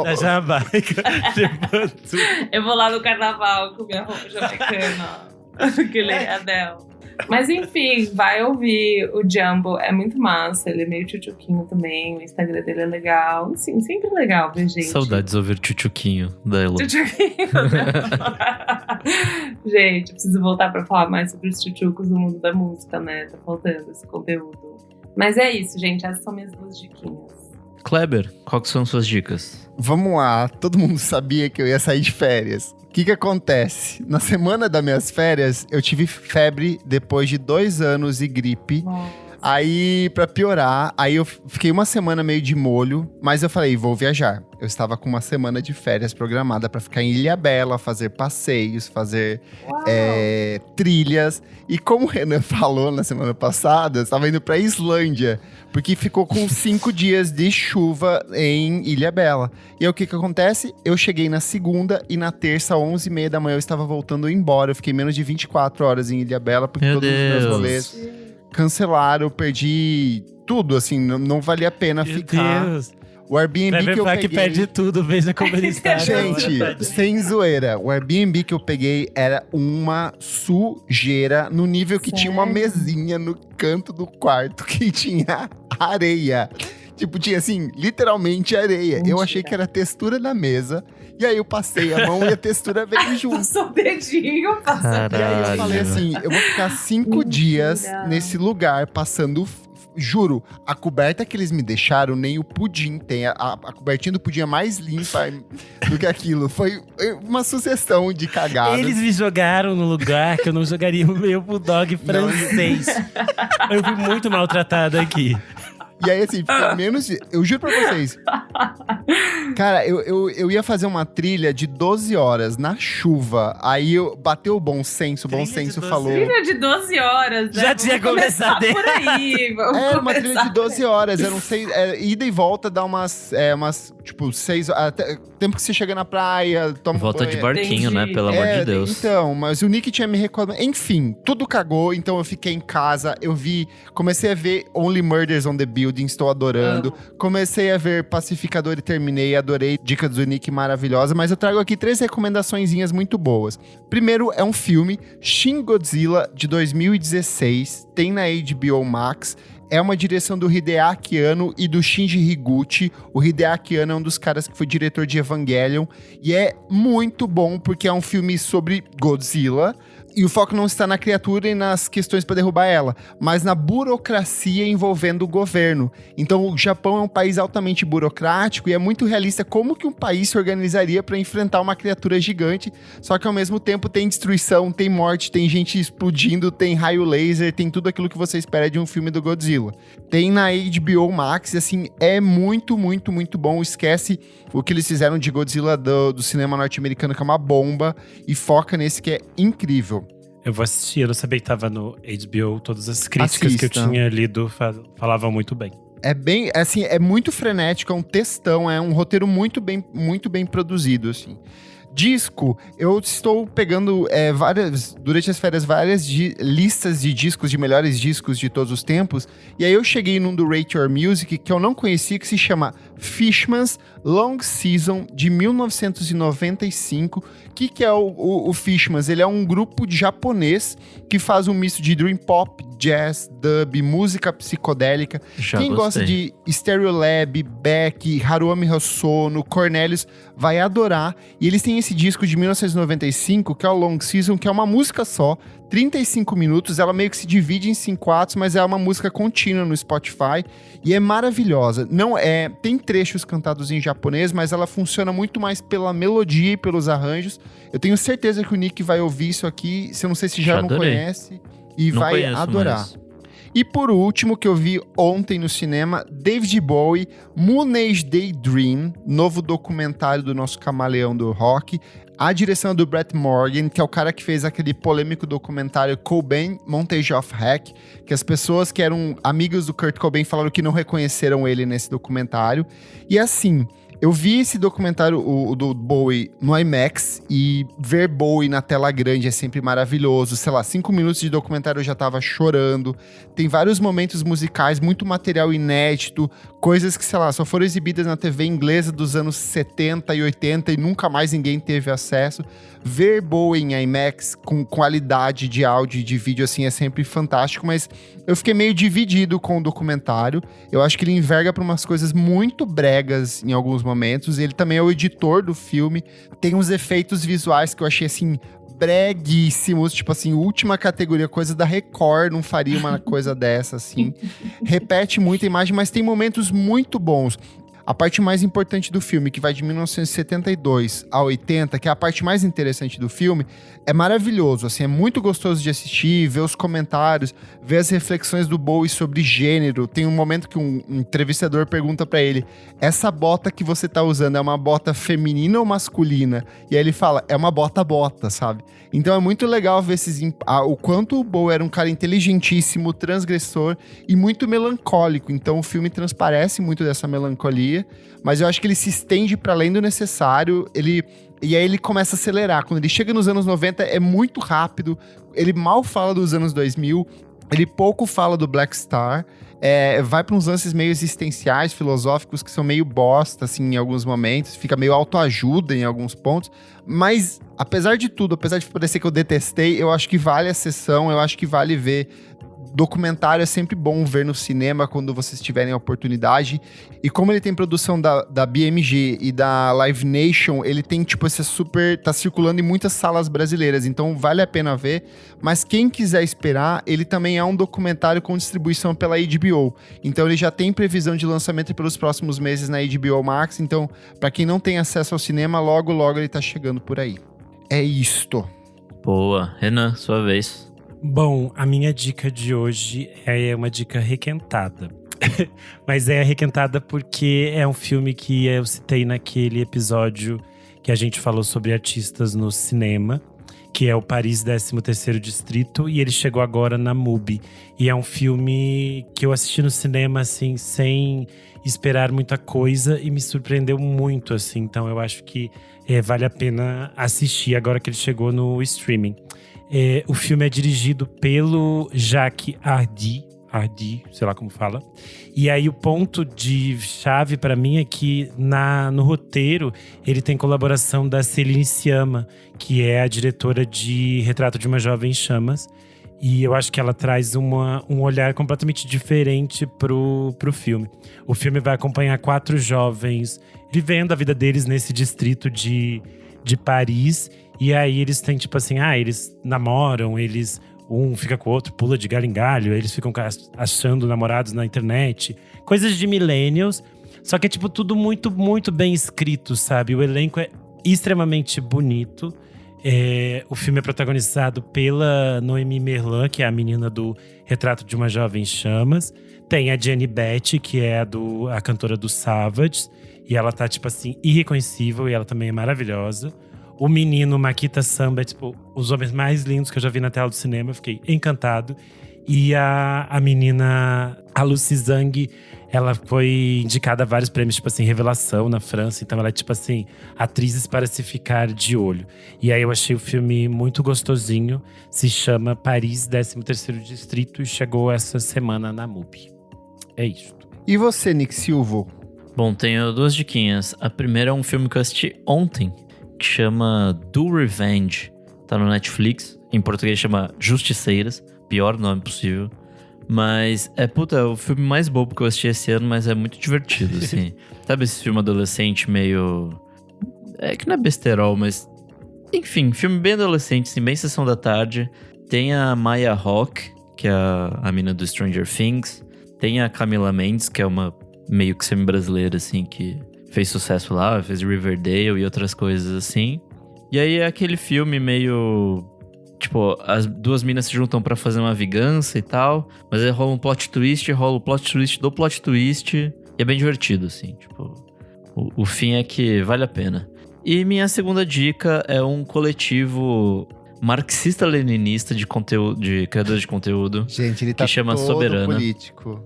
da Jamaica. Eu vou lá no carnaval com minha roupa jamaicana. Aquele Adele. Mas enfim, vai ouvir o Jumbo, é muito massa, ele é meio tchutchuquinho também, o Instagram dele é legal. Sim, sempre legal ver gente. Saudades de ouvir tchutchuquinho da Elo. Tchutchuquinho. Gente, preciso voltar pra falar mais sobre os tchutchucos no mundo da música, né? Tá faltando esse conteúdo. Mas é isso, gente, essas são minhas 2 diquinhas. Kleber, quais são suas dicas? Vamos lá, todo mundo sabia que eu ia sair de férias. O que acontece? Na semana das minhas férias, eu tive febre depois de 2 anos e gripe. Nossa. Aí, pra piorar, aí eu fiquei uma semana meio de molho, mas eu falei, vou viajar. Eu estava com uma semana de férias programada pra ficar em Ilhabela, fazer passeios, fazer trilhas. E como o Renan falou na semana passada, eu estava indo pra Islândia, porque ficou com 5 dias de chuva em Ilhabela. E aí o que acontece? Eu cheguei na segunda e na terça, 11h30 da manhã, eu estava voltando embora. Eu fiquei menos de 24 horas em Ilhabela, porque todos os meus rolês cancelaram, eu perdi tudo, assim, não valia a pena ficar. Deus. O Airbnb que eu peguei... que perde tudo, veja como ele está. Gente, sem zoeira, o Airbnb que eu peguei era uma sujeira, no nível que tinha uma mesinha no canto do quarto que tinha areia. Tipo, tinha assim, literalmente areia. Mentira. Eu achei que era a textura da mesa. E aí eu passei a mão e a textura veio junto. Passou o dedinho, passou. E aí eu falei assim, eu vou ficar 5 dias nesse lugar, passando... Juro, a coberta que eles me deixaram, nem o pudim tem. A cobertinha do pudim é mais limpa do que aquilo. Foi uma sucessão de cagadas. Eles me jogaram no lugar que eu não jogaria o meu bulldog francês. Eu fui muito maltratada aqui. E aí, assim, fiquei menos de... Eu juro pra vocês. Cara, eu ia fazer uma trilha de 12 horas na chuva. Aí bateu o bom senso. O bom senso falou... Trilha de 12 horas, né? Já tinha começado por aí. Era uma trilha de 12 horas. Eu não sei... ida e volta dá umas tipo, 6 horas. Tempo que você chega na praia, toma volta banho. De barquinho, né? Pelo amor de Deus. Então, mas o Nick tinha me reclamado. Enfim, tudo cagou. Então eu fiquei em casa. Comecei a ver Only Murders on the Building. Estou adorando. Comecei a ver Pacificador e terminei. Adorei. Dica do Nick maravilhosa. Mas eu trago aqui 3 recomendaçõezinhas muito boas. Primeiro é um filme, Shin Godzilla, de 2016. Tem na HBO Max. É uma direção do Hideaki Anno e do Shinji Higuchi. O Hideaki Anno é um dos caras que foi diretor de Evangelion. E é muito bom, porque é um filme sobre Godzilla. E o foco não está na criatura e nas questões para derrubar ela, mas na burocracia envolvendo o governo. Então, o Japão é um país altamente burocrático e é muito realista como que um país se organizaria para enfrentar uma criatura gigante, só que ao mesmo tempo tem destruição, tem morte, tem gente explodindo, tem raio laser, tem tudo aquilo que você espera de um filme do Godzilla. Tem na HBO Max, assim, é muito, muito, muito bom. Esquece o que eles fizeram de Godzilla do cinema norte-americano, que é uma bomba, e foca nesse que é incrível. Eu vou assistir, eu não sabia que tava no HBO, todas as críticas que eu tinha lido falavam muito bem. É bem, assim, é muito frenético, é um textão, é um roteiro muito bem produzido, assim. Disco, eu estou pegando durante as férias, várias listas de discos, de melhores discos de todos os tempos. E aí eu cheguei num do Rate Your Music, que eu não conhecia, que se chama Fishman's Long Season, de 1995. O que é o Fishman's? Ele é um grupo japonês que faz um misto de dream pop, jazz, dub, música psicodélica. Quem gosta de Stereolab, Beck, Haruomi Hosono, Cornelius, vai adorar. E eles têm esse disco de 1995, que é o Long Season, que é uma música só, 35 minutos, ela meio que se divide em 5 atos, mas é uma música contínua no Spotify e é maravilhosa. Tem trechos cantados em japonês, mas ela funciona muito mais pela melodia e pelos arranjos. Eu tenho certeza que o Nick vai ouvir isso aqui, se eu não sei se já não conhece, e não vai adorar. Mas... E por último, que eu vi ontem no cinema, David Bowie, Moon Age Daydream, novo documentário do nosso camaleão do rock. A direção é do Brett Morgan, que é o cara que fez aquele polêmico documentário Cobain, Montage of Heck, que as pessoas que eram amigos do Kurt Cobain falaram que não reconheceram ele nesse documentário. E assim, Eu vi esse documentário, o do Bowie, no IMAX, e ver Bowie na tela grande é sempre maravilhoso. Sei lá, 5 minutos de documentário eu já tava chorando. Tem vários momentos musicais, muito material inédito, coisas que, sei lá, só foram exibidas na TV inglesa dos anos 70 e 80 e nunca mais ninguém teve acesso. Ver Bowie em IMAX com qualidade de áudio e de vídeo, assim, é sempre fantástico, mas eu fiquei meio dividido com o documentário. Eu acho que ele enverga para umas coisas muito bregas em alguns momentos. Ele também é o editor do filme. Tem uns efeitos visuais que eu achei, assim, breguíssimos. Tipo assim, última categoria, coisa da Record não faria uma coisa dessa, assim. Repete muita imagem, mas tem momentos muito bons. A parte mais importante do filme, que vai de 1972 a 80, que é a parte mais interessante do filme, é maravilhoso, assim, é muito gostoso de assistir, ver os comentários, ver as reflexões do Bowie sobre gênero. Tem um momento que um entrevistador pergunta pra ele, essa bota que você tá usando é uma bota feminina ou masculina? E aí ele fala, é uma bota-bota, sabe? Então é muito legal ver o quanto o Bowie era um cara inteligentíssimo, transgressor e muito melancólico. Então o filme transparece muito dessa melancolia, mas eu acho que ele se estende para além do necessário, e aí ele começa a acelerar. Quando ele chega nos anos 90, é muito rápido, ele mal fala dos anos 2000, ele pouco fala do Black Star, vai para uns lances meio existenciais, filosóficos, que são meio bosta, assim, em alguns momentos, fica meio autoajuda em alguns pontos, mas apesar de tudo, apesar de parecer que eu detestei, eu acho que vale a sessão, eu acho que vale ver. Documentário é sempre bom ver no cinema quando vocês tiverem a oportunidade. E como ele tem produção da BMG e da Live Nation, ele tem, tipo, esse tá circulando em muitas salas brasileiras. Então, vale a pena ver. Mas quem quiser esperar, ele também é um documentário com distribuição pela HBO. Então, ele já tem previsão de lançamento pelos próximos meses na HBO Max. Então, pra quem não tem acesso ao cinema, logo, logo ele tá chegando por aí. É isto. Boa. Renan, sua vez. Bom, a minha dica de hoje é uma dica requentada. Mas é requentada porque é um filme que eu citei naquele episódio que a gente falou sobre artistas no cinema, que é o Paris 13º Distrito, e ele chegou agora na MUBI. E é um filme que eu assisti no cinema, assim, sem esperar muita coisa, e me surpreendeu muito, assim. Então eu acho que vale a pena assistir agora que ele chegou no streaming. O filme é dirigido pelo Jacques Hardy, sei lá como fala. E aí o ponto de chave pra mim é que no roteiro ele tem colaboração da Céline Sciamma, que é a diretora de Retrato de uma Jovem em Chamas. E eu acho que ela traz um olhar completamente diferente pro filme. O filme vai acompanhar 4 jovens vivendo a vida deles nesse distrito de Paris. E aí eles têm, tipo assim, eles namoram, um fica com o outro, pula de galho em galho, eles ficam achando namorados na internet. Coisas de millennials, só que é tipo tudo muito, muito bem escrito, sabe? O elenco é extremamente bonito. O filme é protagonizado pela Noémie Merlan, que é a menina do Retrato de uma Jovem em Chamas. Tem a Jenny Beth, que é a cantora do Savage. E ela tá, tipo assim, irreconhecível, e ela também é maravilhosa. O menino Makita Samba é, tipo, os homens mais lindos que eu já vi na tela do cinema. Eu fiquei encantado. E a menina, a Lucy Zhang, ela foi indicada a vários prêmios, tipo assim, Revelação na França. Então ela é, tipo assim, atrizes para se ficar de olho. E aí eu achei o filme muito gostosinho. Se chama Paris 13º Distrito e chegou essa semana na MUBI. É isso. E você, Nick Silva? Bom, tenho 2 diquinhas. A primeira é um filme que eu assisti ontem, que chama Do Revenge. Tá no Netflix. Em português chama Justiceiras. Pior nome possível. Mas é o filme mais bobo que eu assisti esse ano, mas é muito divertido, assim. Sabe esse filme adolescente meio... que não é besterol, mas... Enfim, filme bem adolescente, assim, bem sessão da tarde. Tem a Maya Hawke, que é a mina do Stranger Things. Tem a Camila Mendes, que é uma meio que semi-brasileira, assim, que fez sucesso lá, fez Riverdale e outras coisas assim. E aí é aquele filme meio... Tipo, as 2 minas se juntam pra fazer uma vingança e tal, mas aí rola um plot twist, rola o plot twist do plot twist, e é bem divertido, assim, tipo... O fim é que vale a pena. E minha segunda dica é um coletivo marxista-leninista de criadores de conteúdo. Gente, ele tá que chama todo Soberana. político.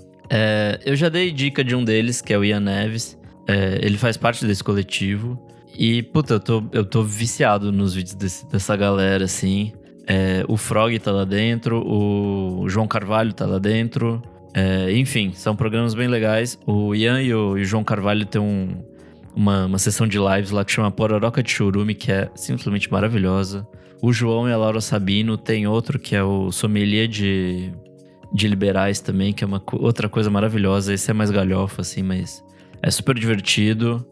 Eu já dei dica de um deles, que é o Ian Neves. Ele faz parte desse coletivo. E, puta, eu tô viciado nos vídeos dessa galera, assim. O Frog tá lá dentro, o João Carvalho tá lá dentro. Enfim, são programas bem legais. O Ian e o João Carvalho tem uma sessão de lives lá que chama Pororoca de Chorume, que é simplesmente maravilhosa. O João e a Laura Sabino tem outro que é o Sommelier de Liberais também, que é outra coisa maravilhosa. Esse é mais galhofa, assim, mas é super divertido.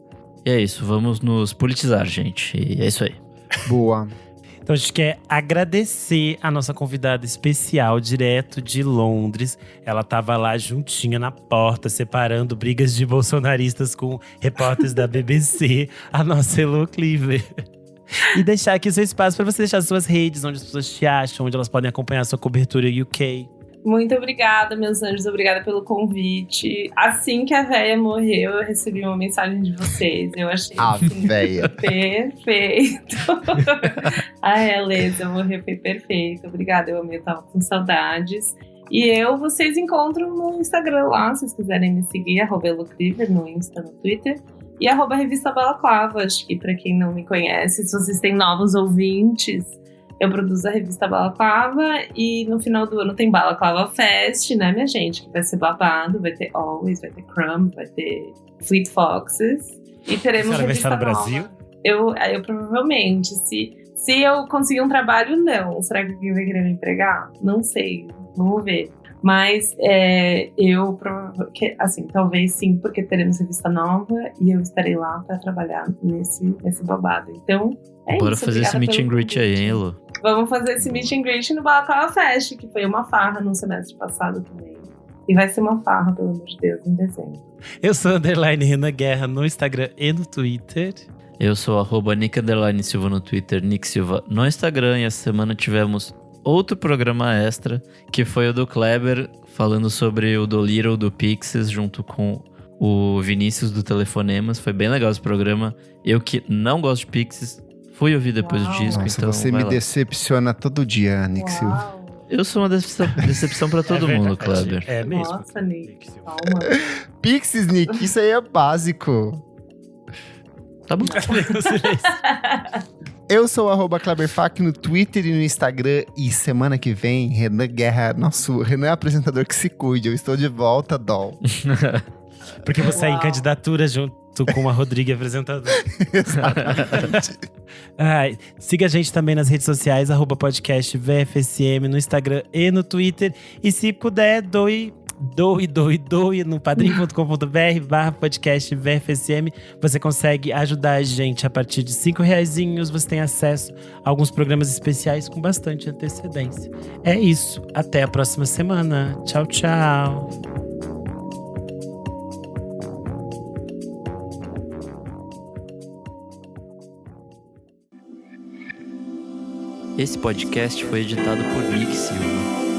E é isso, vamos nos politizar, gente. E é isso aí. Boa. Então a gente quer agradecer a nossa convidada especial, direto de Londres. Ela tava lá juntinha na porta, separando brigas de bolsonaristas com repórteres da BBC, a nossa Elo Cleaver. E deixar aqui o seu espaço para você deixar suas redes, onde as pessoas te acham, onde elas podem acompanhar a sua cobertura UK. Muito obrigada, meus anjos. Obrigada pelo convite. Assim que a véia morreu, eu recebi uma mensagem de vocês. Eu achei assim, véia. Perfeito. A realeza morreu, foi perfeito. Obrigada, eu amei, eu tava com saudades. E vocês encontram no Instagram lá, se vocês quiserem me seguir, @elocliver no Insta, no Twitter. E @Revista Balaclava. Acho que pra quem não me conhece, se vocês têm novos ouvintes, eu produzo a Revista Balaclava e no final do ano tem Balaclava Fest, né, minha gente? Que vai ser babado, vai ter Always, vai ter Crumb, vai ter Fleet Foxes. E teremos Você vai revista estar no nova. Brasil? Eu provavelmente, se eu conseguir um trabalho, não. Será que alguém vai querer me empregar? Não sei, vamos ver. Mas eu provavelmente, assim, talvez sim, porque teremos revista nova e eu estarei lá para trabalhar nesse babado. Então, Bora isso. fazer esse meet and greet aí, hein, Elo? Vamos fazer esse meet and greet no Balaclava Fest, que foi uma farra no semestre passado também. E vai ser uma farra, pelo amor de Deus, em dezembro. Eu sou _Renan Guerra no Instagram e no Twitter. Eu sou @Nick_Silva no Twitter, Nick Silva no Instagram. E essa semana tivemos outro programa extra, que foi o do Kleber, falando sobre o Dolittle do Pixies, junto com o Vinícius do Telefonemas. Foi bem legal esse programa. Eu que não gosto de Pixies, fui ouvir depois do disco. Nossa, então você me decepciona todo dia, Nick Silva. Eu sou uma decepção pra todo mundo, Kleber. É mesmo. Nossa, Nick, calma. Pixies, Nick, isso aí é básico. Tá bom. Eu sou @KleberFac no Twitter e no Instagram. E semana que vem, Renan Guerra, nosso Renan é apresentador que se cuide. Eu estou de volta, Dol. Porque você é em candidatura junto com a Rodrigo apresentadora. Exatamente. Siga a gente também nas redes sociais, @podcast VFSM no Instagram e no Twitter. E se puder, doe no padrim.com.br/podcast VFSM. Você consegue ajudar a gente a partir de R$5. Você tem acesso a alguns programas especiais com bastante antecedência. É isso. Até a próxima semana. Tchau, tchau. Esse podcast foi editado por Nick Silva.